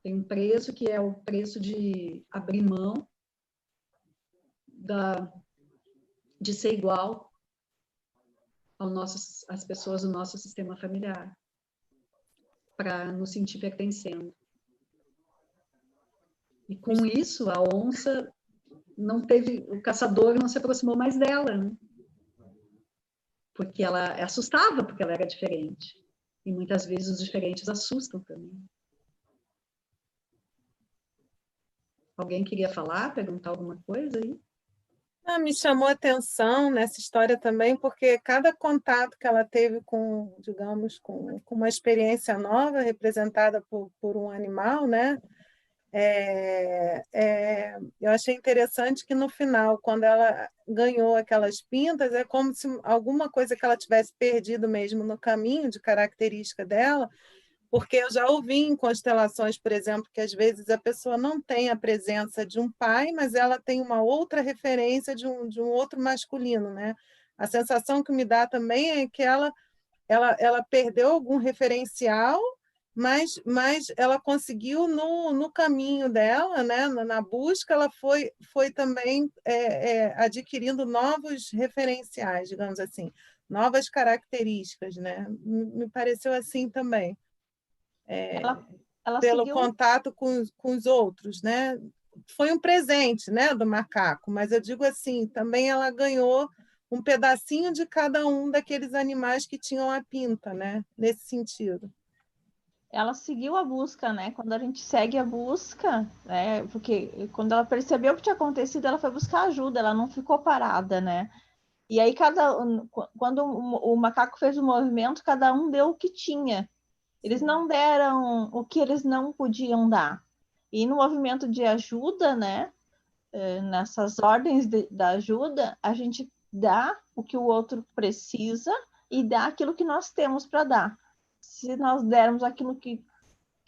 Tem um preço que é o preço de abrir mão de ser igual às pessoas do nosso sistema familiar, para nos sentir pertencendo. E com isso, a onça o caçador não se aproximou mais dela, né? Porque ela assustava, porque ela era diferente. E muitas vezes os diferentes assustam também. Alguém queria falar, perguntar alguma coisa aí? Me chamou a atenção nessa história também, porque cada contato que ela teve com, digamos, com uma experiência nova, representada por um animal, né? Eu achei interessante que no final, quando ela ganhou aquelas pintas, é como se alguma coisa que ela tivesse perdido mesmo no caminho de característica dela, porque eu já ouvi em constelações, por exemplo, que às vezes a pessoa não tem a presença de um pai, mas ela tem uma outra referência de um outro masculino, né? A sensação que me dá também é que ela perdeu algum referencial mas ela conseguiu no caminho dela, né, na busca, ela foi também adquirindo novos referenciais, digamos assim, novas características, né? Me pareceu assim também, Ela pelo seguiu contato com os outros, né? Foi um presente, né, do macaco, mas eu digo assim, também ela ganhou um pedacinho de cada um daqueles animais que tinham a pinta, né? Nesse sentido. ela seguiu a busca, né? Quando a gente segue a busca, né? Porque quando ela percebeu o que tinha acontecido, ela foi buscar ajuda, ela não ficou parada, né? E aí, quando o macaco fez o movimento, cada um deu o que tinha. Eles não deram o que eles não podiam dar. E no movimento de ajuda, né? Nessas ordens da ajuda, a gente dá o que o outro precisa e dá aquilo que nós temos para dar. Se nós dermos aquilo que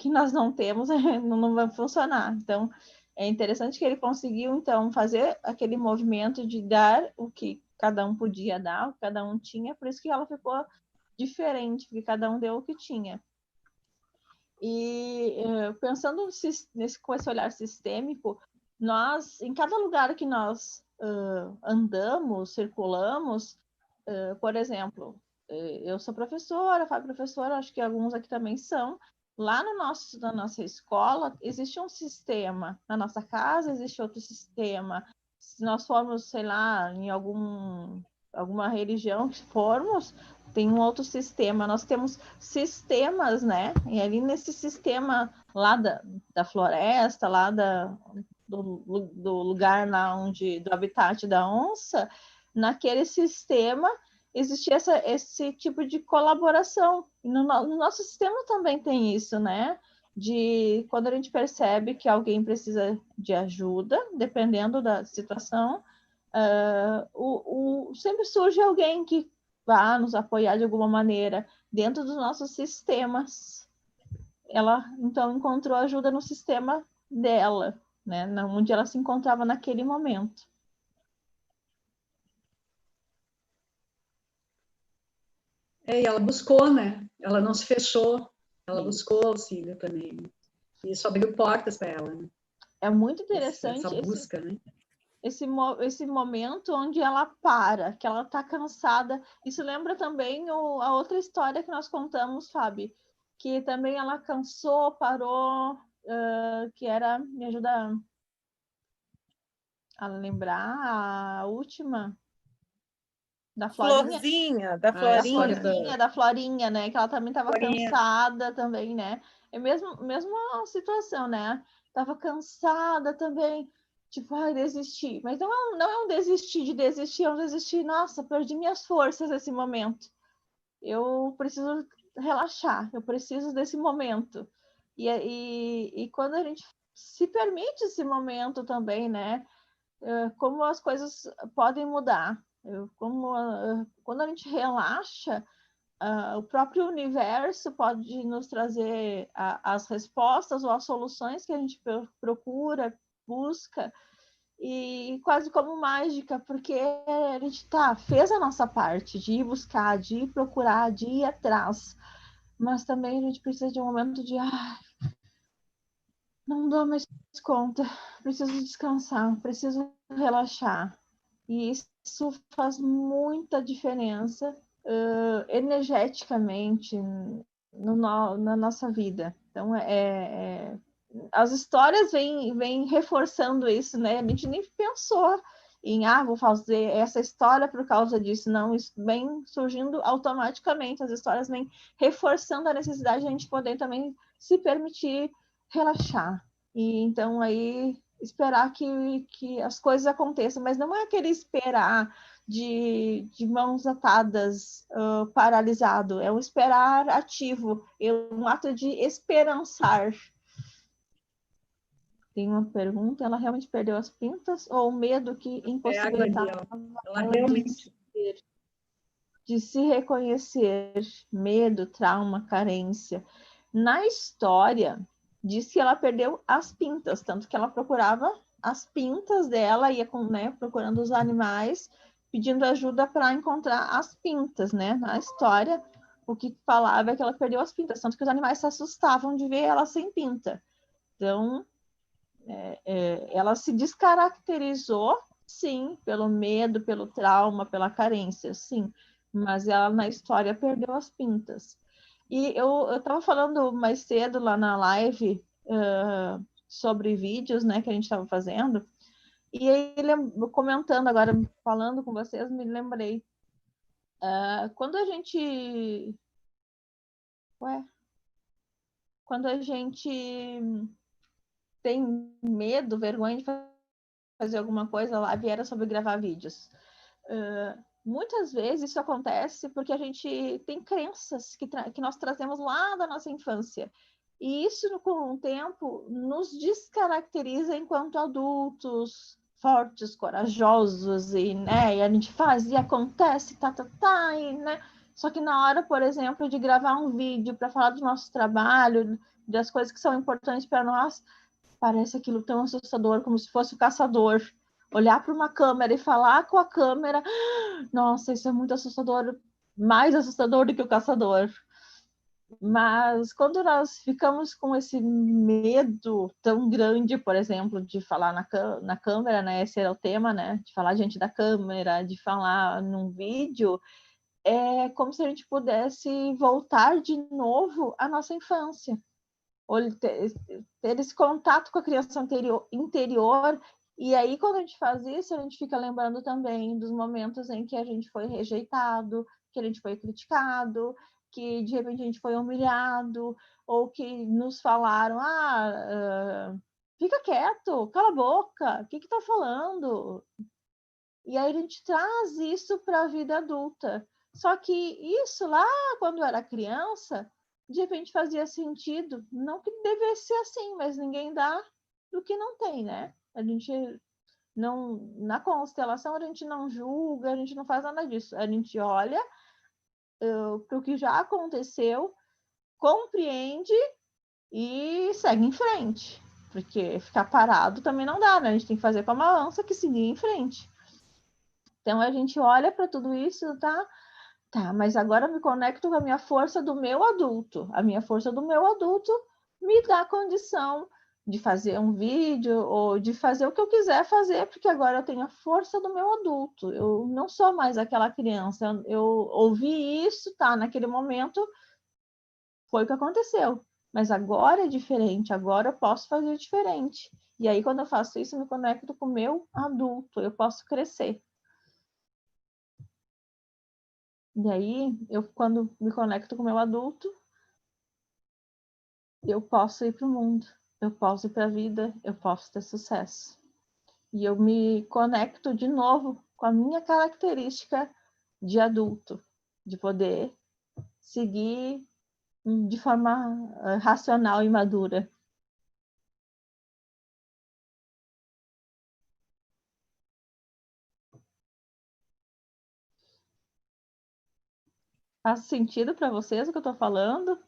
nós não temos, não vai funcionar. Então, é interessante que ele conseguiu, então, fazer aquele movimento de dar o que cada um podia dar, o que cada um tinha, por isso que ela ficou diferente, porque cada um deu o que tinha. E pensando com esse olhar sistêmico, nós, em cada lugar que nós andamos, circulamos, por exemplo, eu sou professora, a Fábio professora, acho que alguns aqui também são. Lá na nossa escola, existe um sistema. Na nossa casa, existe outro sistema. Se nós formos, sei lá, em alguma religião que formos, tem um outro sistema. Nós temos sistemas, né? E ali nesse sistema lá da floresta, lá do lugar lá do habitat da onça, naquele sistema existia esse tipo de colaboração. No nosso sistema também tem isso, né? De quando a gente percebe que alguém precisa de ajuda, dependendo da situação, sempre surge alguém que vá nos apoiar de alguma maneira dentro dos nossos sistemas. Ela, então, encontrou ajuda no sistema dela, né? Onde ela se encontrava naquele momento. E ela buscou, né? Ela não se fechou, ela buscou auxílio também. E isso abriu portas para ela, né? É muito interessante essa busca, né? Esse momento onde ela para, que ela está cansada. Isso lembra também a outra história que nós contamos, Fábio, que também ela cansou, parou, que era, me ajuda a lembrar, a última, da Florinha. Da Florinha, né? Que ela também estava cansada também, né? É mesma situação, né? Estava cansada também. Tipo, desistir. Mas não é um desistir de desistir, é um desistir, nossa, perdi minhas forças nesse momento. Eu preciso relaxar, eu preciso desse momento. E quando a gente se permite esse momento também, né? Como as coisas podem mudar. Quando a gente relaxa, o próprio universo pode nos trazer as respostas ou as soluções que a gente procura, busca, e quase como mágica, porque a gente fez a nossa parte de ir buscar, de ir procurar, de ir atrás, mas também a gente precisa de um momento de não dou mais conta, preciso descansar, preciso relaxar. E isso faz muita diferença energeticamente na nossa vida. Então, as histórias vêm reforçando isso, né? A gente nem pensou em, vou fazer essa história por causa disso. Não, isso vem surgindo automaticamente. As histórias vêm reforçando a necessidade de a gente poder também se permitir relaxar. E então, aí, esperar que as coisas aconteçam. Mas não é aquele esperar de mãos atadas, paralisado. É um esperar ativo. É um ato de esperançar. Tem uma pergunta, ela realmente perdeu as pintas ou o medo que impossibilitava ela realmente de se reconhecer, medo, trauma, carência. Na história, diz que ela perdeu as pintas, tanto que ela procurava as pintas dela, ia procurando os animais, pedindo ajuda para encontrar as pintas, né? Na história, o que falava é que ela perdeu as pintas, tanto que os animais se assustavam de ver ela sem pinta. Então, ela se descaracterizou, sim, pelo medo, pelo trauma, pela carência, sim, mas ela na história perdeu as pintas. E eu estava falando mais cedo lá na live sobre vídeos, né, que a gente estava fazendo, e aí comentando agora, falando com vocês, me lembrei, quando a gente tem medo, vergonha de fazer alguma coisa, lá era sobre gravar vídeos. Muitas vezes isso acontece porque a gente tem crenças que nós trazemos lá da nossa infância. E isso, com o tempo, nos descaracteriza enquanto adultos fortes, corajosos, e a gente faz e acontece, né? Só que na hora, por exemplo, de gravar um vídeo para falar do nosso trabalho, das coisas que são importantes para nós, parece aquilo tão assustador, como se fosse o caçador. Olhar para uma câmera e falar com a câmera, nossa, isso é muito assustador, mais assustador do que o caçador. Mas quando nós ficamos com esse medo tão grande, por exemplo, de falar na câmera, né? Esse era o tema, né? De falar diante da câmera, de falar num vídeo, é como se a gente pudesse voltar de novo à nossa infância. Ou ter esse contato com a criança interior. E aí, quando a gente faz isso, a gente fica lembrando também dos momentos em que a gente foi rejeitado, que a gente foi criticado, que de repente a gente foi humilhado, ou que nos falaram, fica quieto, cala a boca, o que está falando? E aí a gente traz isso para a vida adulta. Só que isso lá, quando era criança, de repente fazia sentido. Não que devesse ser assim, mas ninguém dá do que não tem, né? A gente não, na constelação, a gente não julga, a gente não faz nada disso. A gente olha para o que já aconteceu, compreende e segue em frente. Porque ficar parado também não dá, né? A gente tem que fazer como a onça, que seguir em frente. Então, a gente olha para tudo isso, tá, mas agora eu me conecto com a minha força do meu adulto. A minha força do meu adulto me dá a condição de fazer um vídeo ou de fazer o que eu quiser fazer, porque agora eu tenho a força do meu adulto. Eu não sou mais aquela criança. Eu ouvi isso, tá, naquele momento foi o que aconteceu. Mas agora é diferente, agora eu posso fazer diferente. E aí, quando eu faço isso, eu me conecto com o meu adulto, eu posso crescer. E aí, quando me conecto com o meu adulto, eu posso ir para o mundo, eu posso ir para a vida, eu posso ter sucesso. E eu me conecto de novo com a minha característica de adulto, de poder seguir de forma racional e madura. Faz sentido para vocês o que eu estou falando?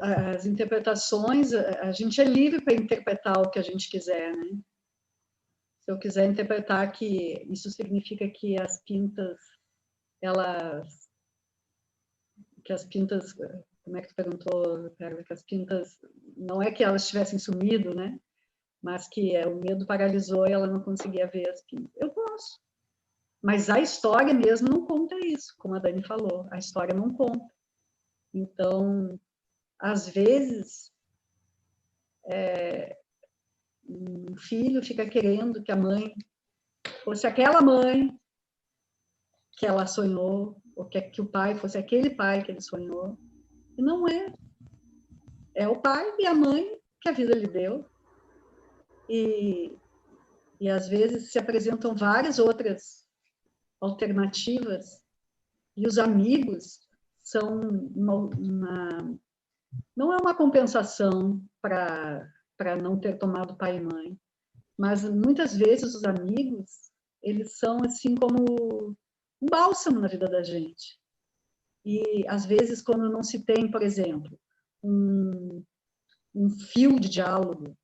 As interpretações, a gente é livre para interpretar o que a gente quiser, né? Se eu quiser interpretar que isso significa que as pintas, como é que tu perguntou, Carla, que as pintas, não é que elas tivessem sumido, né? Mas que o medo paralisou e ela não conseguia ver as pintas. Eu posso. Mas a história mesmo não conta isso, como a Dani falou. A história não conta. Então, às vezes, um filho fica querendo que a mãe fosse aquela mãe que ela sonhou, ou que o pai fosse aquele pai que ele sonhou. E não é. É o pai e a mãe que a vida lhe deu. E às vezes se apresentam várias outras alternativas, e os amigos são não é uma compensação para não ter tomado pai e mãe, mas muitas vezes os amigos, eles são assim como um bálsamo na vida da gente. E às vezes quando não se tem, por exemplo, um fio de diálogo,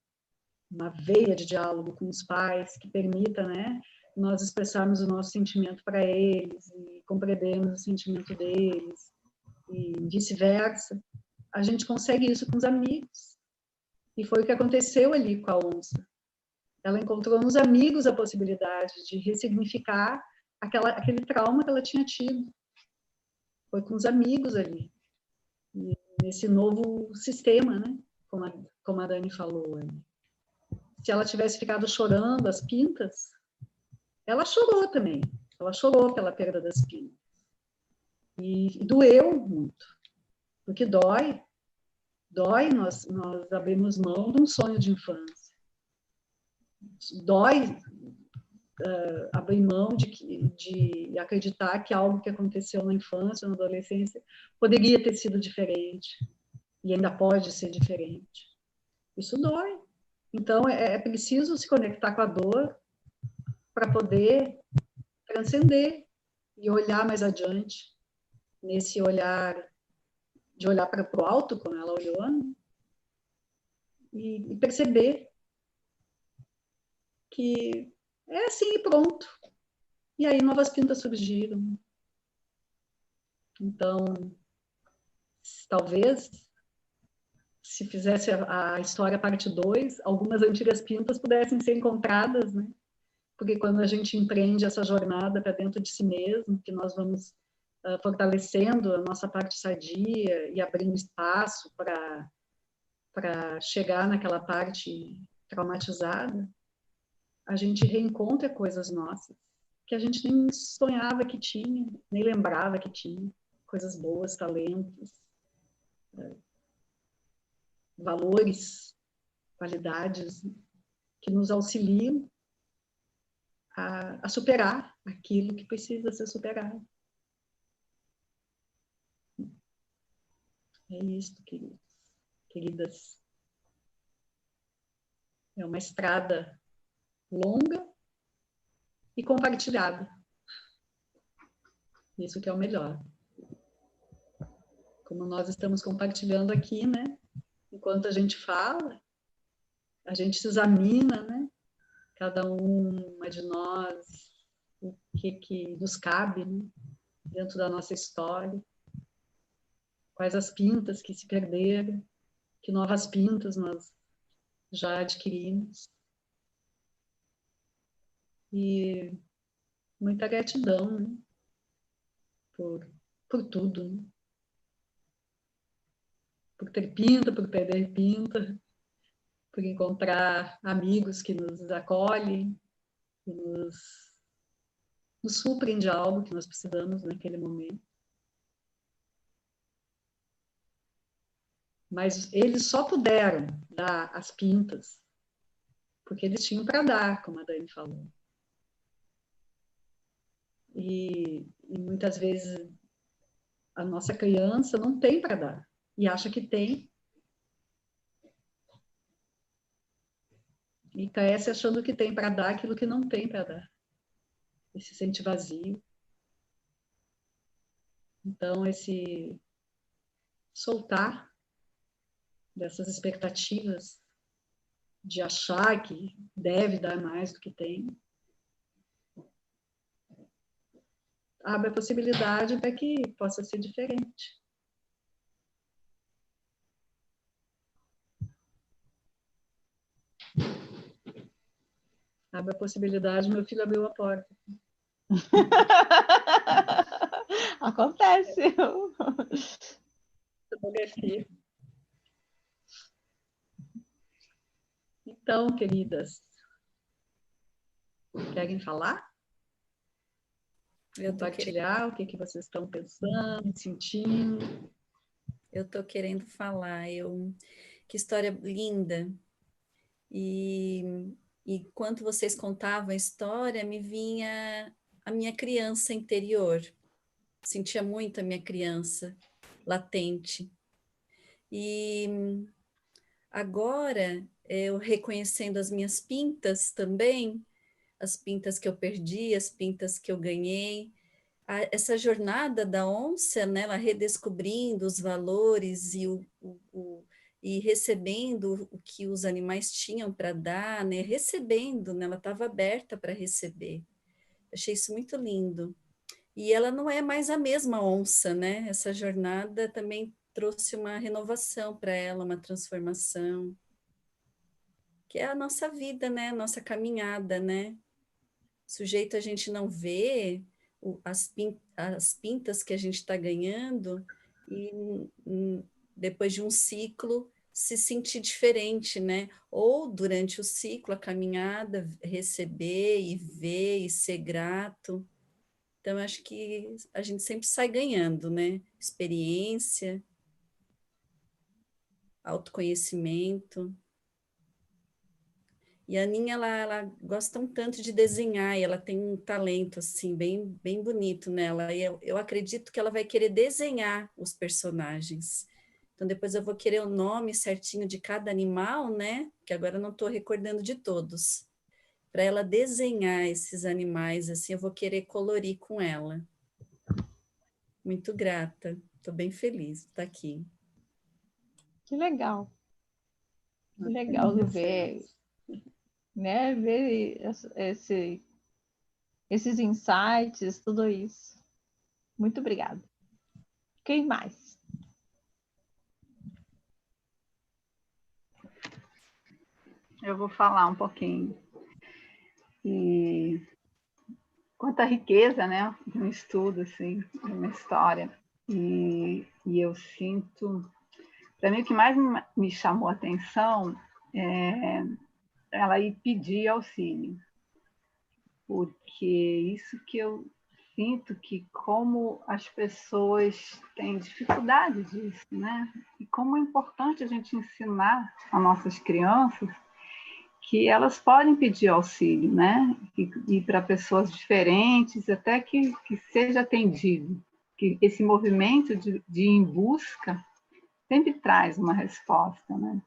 uma veia de diálogo com os pais que permita, né, nós expressarmos o nosso sentimento para eles e compreendermos o sentimento deles e vice-versa, a gente consegue isso com os amigos. E foi o que aconteceu ali com a onça. Ela encontrou nos amigos a possibilidade de ressignificar aquele trauma que ela tinha tido. Foi com os amigos ali. E nesse novo sistema, né? Como a Dani falou. Se ela tivesse ficado chorando as pintas, ela chorou também. Ela chorou pela perda das pintas. E doeu muito. Porque dói. Dói nós abrimos mão de um sonho de infância. Dói abrir mão de acreditar que algo que aconteceu na infância, na adolescência, poderia ter sido diferente. E ainda pode ser diferente. Isso dói. Então, é preciso se conectar com a dor para poder transcender e olhar mais adiante. Nesse olhar, de olhar para o alto, como ela olhou, né? E perceber que é assim e pronto. E aí novas pintas surgiram. Então, talvez, se fizesse a história parte 2, algumas antigas pintas pudessem ser encontradas, né? Porque quando a gente empreende essa jornada para dentro de si mesmo, que nós vamos fortalecendo a nossa parte sadia e abrindo espaço para chegar naquela parte traumatizada, a gente reencontra coisas nossas que a gente nem sonhava que tinha, nem lembrava que tinha. Coisas boas, talentos, valores, qualidades que nos auxiliam a superar aquilo que precisa ser superado. É isso, queridas. É uma estrada longa e compartilhada. Isso que é o melhor. Como nós estamos compartilhando aqui, né? Enquanto a gente fala, a gente se examina, né? Cada uma de nós, o que nos cabe, né? Dentro da nossa história. Quais as pintas que se perderam, que novas pintas nós já adquirimos. E muita gratidão, né? Por tudo, né? Por ter pinta, por perder pinta, por encontrar amigos que nos acolhem, que nos suprem de algo que nós precisamos naquele momento. Mas eles só puderam dar as pintas porque eles tinham para dar, como a Dani falou. E muitas vezes a nossa criança não tem para dar e acha que tem. E cresce achando que tem para dar aquilo que não tem para dar. E se sente vazio. Então, esse soltar dessas expectativas de achar que deve dar mais do que tem, abre a possibilidade para que possa ser diferente. Abre a possibilidade, meu filho abriu a porta. Acontece. Fotografia. Então, queridas, querem falar? Compartilhar o que vocês estão pensando, sentindo? Eu estou querendo falar. Que história linda. E enquanto vocês contavam a história, me vinha a minha criança interior. Sentia muito a minha criança latente. E agora, eu reconhecendo as minhas pintas também, as pintas que eu perdi, as pintas que eu ganhei, essa jornada da onça, né, ela redescobrindo os valores e recebendo o que os animais tinham para dar, né? Recebendo, né? Ela estava aberta para receber. Achei isso muito lindo. E ela não é mais a mesma onça, né? Essa jornada também trouxe uma renovação para ela, uma transformação, que é a nossa vida, né? A nossa caminhada, né? Sujeito a gente não vê as pintas que a gente está ganhando e depois de um ciclo se sentir diferente, né? Ou durante o ciclo, a caminhada, receber e ver e ser grato. Então, acho que a gente sempre sai ganhando, né? Experiência, autoconhecimento. E a Aninha, ela gosta um tanto de desenhar, e ela tem um talento, assim, bem bonito nela. E eu acredito que ela vai querer desenhar os personagens. Então, depois eu vou querer o nome certinho de cada animal, né? Que agora eu não estou recordando de todos. Para ela desenhar esses animais, assim, eu vou querer colorir com ela. Muito grata. Estou bem feliz de estar aqui. Que legal. Que legal de ver, né? Ver esses insights, tudo isso. Muito obrigada. Quem mais? Eu vou falar um pouquinho. E quanta riqueza, né, de um estudo, assim, de uma história. E eu sinto... Para mim, o que mais me chamou a atenção é ela ir pedir auxílio. Porque isso que eu sinto que como as pessoas têm dificuldade disso, né? E como é importante a gente ensinar às nossas crianças que elas podem pedir auxílio, né? E para pessoas diferentes, até que seja atendido. Que esse movimento de ir em busca sempre traz uma resposta, né?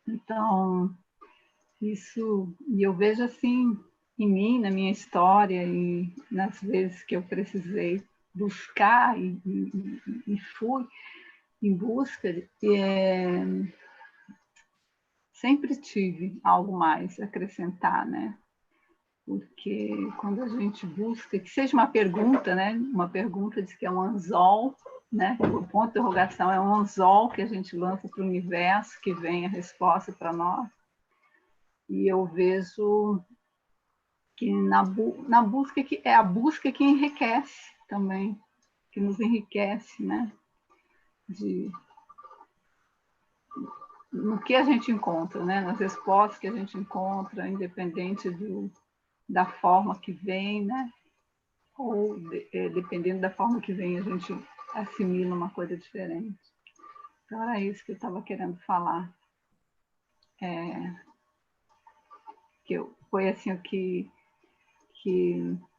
Então, isso, e eu vejo assim em mim, na minha história, e nas vezes que eu precisei buscar e fui em busca, sempre tive algo mais a acrescentar, né? Porque quando a gente busca, que seja uma pergunta, né? Uma pergunta diz que é um anzol, né? O ponto de interrogação é um anzol que a gente lança para o universo, que vem a resposta para nós. E eu vejo que na busca, que é a busca que enriquece também, que nos enriquece, né? No que a gente encontra, né? Nas respostas que a gente encontra, independente da forma que vem, né? Ou dependendo da forma que vem, a gente assimila uma coisa diferente. Então, era isso que eu estava querendo falar. Foi assim o que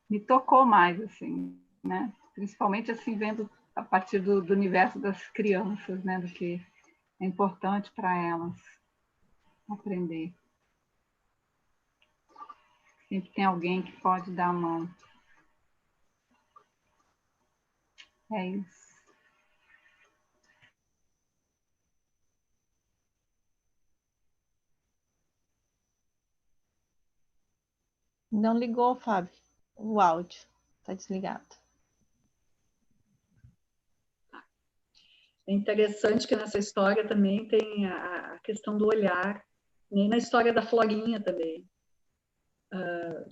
me tocou mais, assim, né? Principalmente assim, vendo a partir do universo das crianças, né? Do que é importante para elas aprender. Sempre tem alguém que pode dar a mão. É isso. Não ligou, Fábio, o áudio. Está desligado. É interessante que nessa história também tem a questão do olhar, nem na história da Florinha também.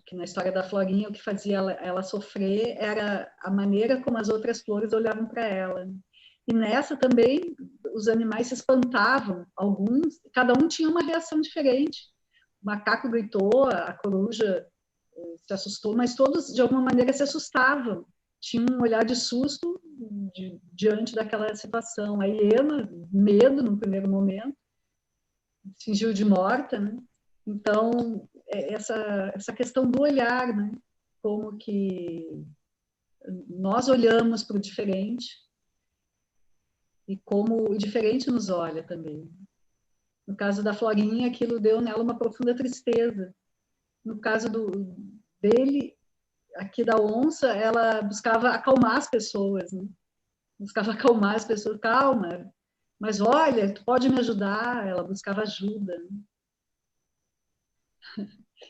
Que na história da Florinha o que fazia ela sofrer era a maneira como as outras flores olhavam para ela. E nessa também os animais se espantavam, alguns, cada um tinha uma reação diferente. O macaco gritou, a coruja se assustou, mas todos de alguma maneira se assustavam. Tinha um olhar de susto diante daquela situação. A hiena, medo no primeiro momento, fingiu de morta, né? Então, essa questão do olhar, né? Como que nós olhamos para o diferente e como o diferente nos olha também. No caso da Florinha, aquilo deu nela uma profunda tristeza. No caso dele, aqui da onça, ela buscava acalmar as pessoas, né? Buscava acalmar as pessoas. Calma, Mas olha, tu pode me ajudar? Ela buscava ajuda.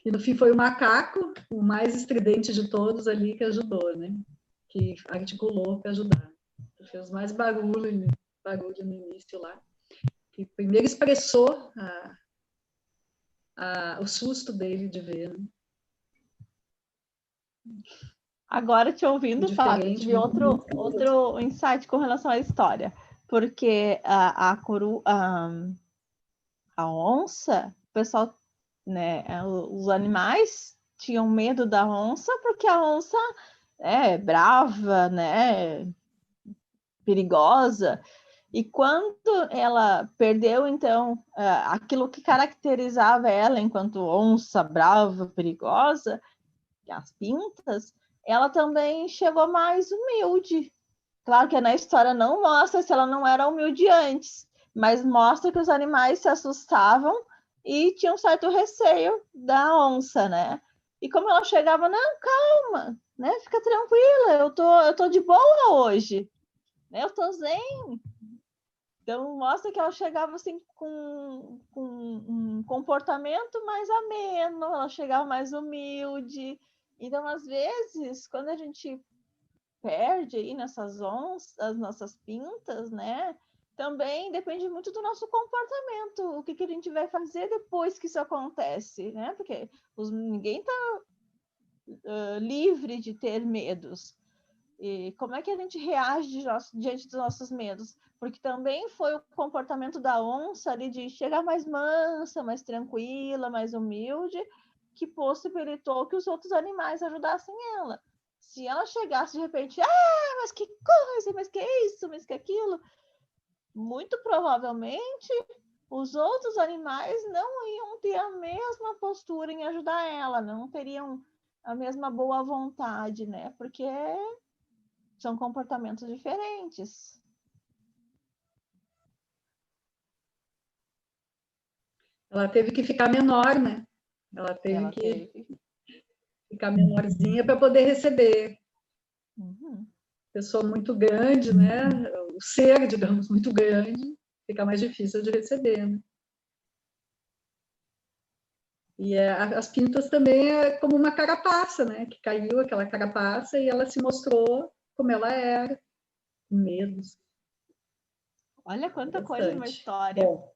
E no fim foi o macaco, o mais estridente de todos ali, que ajudou, né? Que articulou para ajudar. Fez mais barulho no início lá. Que primeiro expressou o susto dele de ver, né? Agora, te ouvindo, Fábio, tive outro insight com relação à história. Porque a onça, o pessoal, né, os animais tinham medo da onça porque a onça é brava, né, perigosa. E quando ela perdeu, então, aquilo que caracterizava ela enquanto onça brava, perigosa, as pintas, ela também chegou mais humilde. Claro que na história não mostra se ela não era humilde antes, mas mostra que os animais se assustavam e tinham um certo receio da onça, né? E como ela chegava, não, calma, né? Fica tranquila, eu tô de boa hoje, né? Eu tô zen. Então mostra que ela chegava assim com um comportamento mais ameno, ela chegava mais humilde. Então, às vezes, quando a gente perde aí nessas onças, as nossas pintas, né? Também depende muito do nosso comportamento, o que a gente vai fazer depois que isso acontece, né? Porque ninguém está livre de ter medos. E como é que a gente reage diante dos nossos medos? Porque também foi o comportamento da onça ali de chegar mais mansa, mais tranquila, mais humilde, que possibilitou que os outros animais ajudassem ela. Se ela chegasse de repente, mas que coisa, mas que isso, mas que aquilo, muito provavelmente os outros animais não iam ter a mesma postura em ajudar ela, não teriam a mesma boa vontade, né? Porque são comportamentos diferentes. Ela teve que ficar menor, né? Ela teve que ficar menorzinha para poder receber. Uhum. Pessoa muito grande, né? O ser, digamos, muito grande, fica mais difícil de receber, né? E as pintas também é como uma carapaça, né? Que caiu aquela carapaça e ela se mostrou como ela era, com medos. Olha quanta coisa numa história. Bom,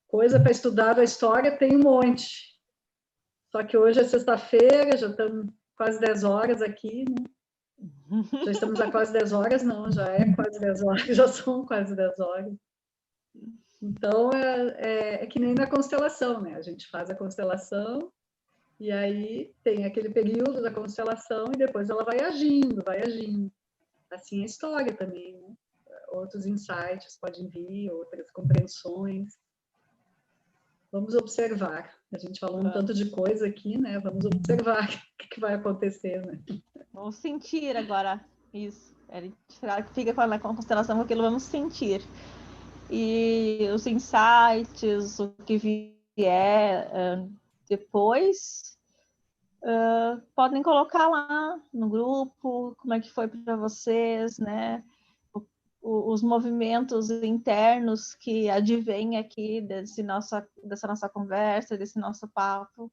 coisa para estudar da história tem um monte. Só que hoje é sexta-feira, já estamos quase 10 horas aqui, né? Já estamos a quase 10 horas, não, já é quase 10 horas, já são quase 10 horas. Então, é que nem na constelação, né? A gente faz a constelação e aí tem aquele período da constelação e depois ela vai agindo, vai agindo. Assim é a história também, né? Outros insights podem vir, outras compreensões. Vamos observar. A gente falou um tanto de coisa aqui, né? Vamos observar o que vai acontecer, né? Vamos sentir agora isso. Será que fica com a constelação com aquilo? Vamos sentir. E os insights, o que vier depois, podem colocar lá no grupo, como é que foi para vocês, né? Os movimentos internos que advêm aqui dessa nossa conversa, desse nosso papo.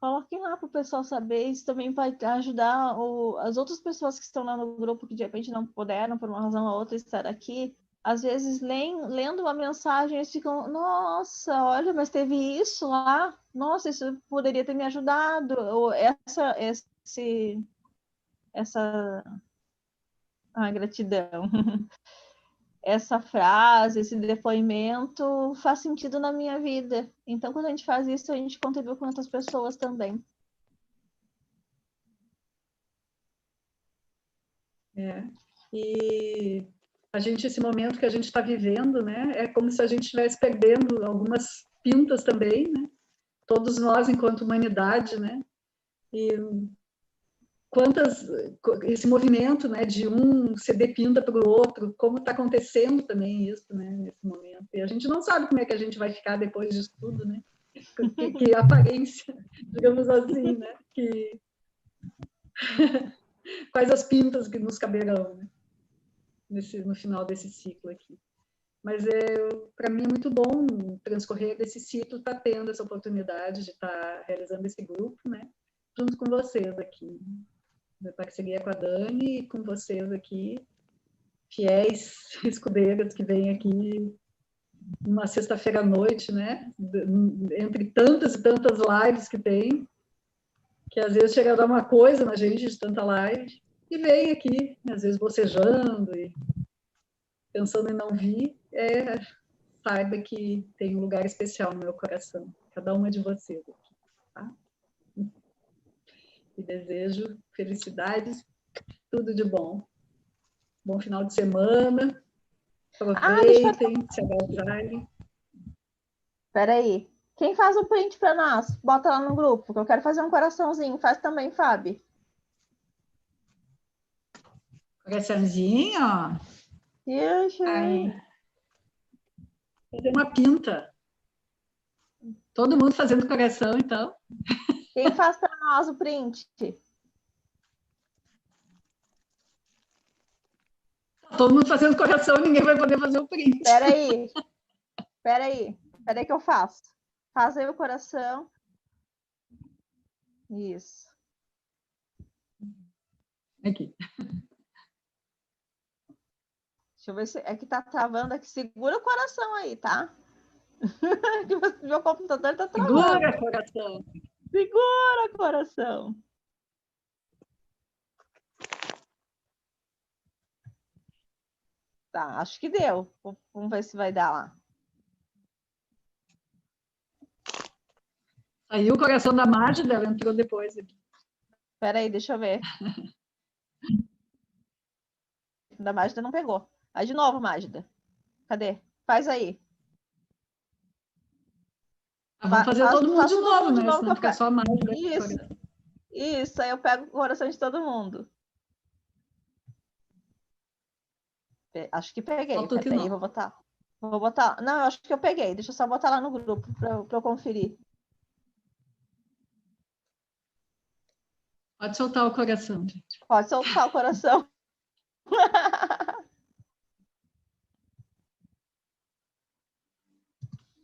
Coloquem lá para o pessoal saber, isso também vai ajudar as outras pessoas que estão lá no grupo que de repente não puderam, por uma razão ou outra, estar aqui. Às vezes, lendo uma mensagem, eles ficam, nossa, olha, mas teve isso lá, nossa, isso poderia ter me ajudado, ou gratidão. Essa frase, esse depoimento faz sentido na minha vida. Então, quando a gente faz isso, a gente contribui com outras pessoas também. E a gente, esse momento que a gente está vivendo, né? É como se a gente estivesse perdendo algumas pintas também, né? Todos nós, enquanto humanidade, né? E esse movimento, né, de um ceder pinta para o outro, como está acontecendo também isso, né, nesse momento. E a gente não sabe como é que a gente vai ficar depois disso tudo, né? Que aparência, digamos assim, né? Quais as pintas que nos caberão, né? no final desse ciclo aqui. Mas para mim é muito bom transcorrer desse ciclo, estar tendo essa oportunidade de estar realizando esse grupo, né? Junto com vocês aqui, na parceria com a Dani e com vocês aqui, fiéis escudeiras que vêm aqui uma sexta-feira à noite, né? Entre tantas e tantas lives que tem, que às vezes chega a dar uma coisa na gente de tanta live, e vem aqui, às vezes bocejando e pensando em não vir, saiba que tem um lugar especial no meu coração, cada uma de vocês aqui, tá? E desejo felicidades, tudo de bom. Bom final de semana, aproveitem, se agasalhem. Espera aí. Quem faz o print para nós? Bota lá no grupo, que eu quero fazer um coraçãozinho. Faz também, Fábio. Coraçãozinho, ó. Ai. Fazer uma pinta. Todo mundo fazendo coração, então. Quem faz para nós o print? Todo mundo fazendo coração, ninguém vai poder fazer o print. Espera aí que eu faço. Faz aí o coração. Isso. Aqui. Deixa eu ver se é que tá travando aqui. Segura o coração aí, tá? Meu computador tá travando. Segura, coração. Segura, coração. Tá, acho que deu. Vamos ver se vai dar lá. Aí o coração da Mágida, ela entrou depois aqui. Espera aí, deixa eu ver. Da Mágida não pegou. Aí de novo, Mágida. Cadê? Faz aí. Vamos fazer todo mundo de novo, né? Senão Senão fica só a Mágida. Isso, aí eu pego o coração de todo mundo. Acho que peguei. Peraí, vou botar. Não, eu acho que eu peguei. Deixa eu só botar lá no grupo para eu conferir. Pode soltar o coração, gente. Pode soltar o coração.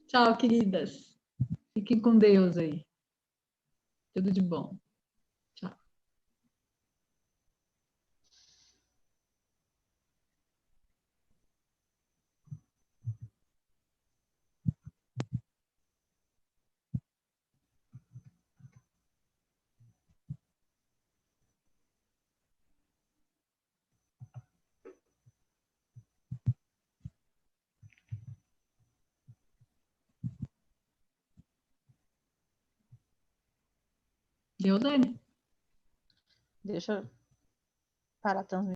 Tchau, queridas. Fiquem com Deus aí. Tudo de bom. Tchau. Deu, Dani? Deixa eu parar a transmissão.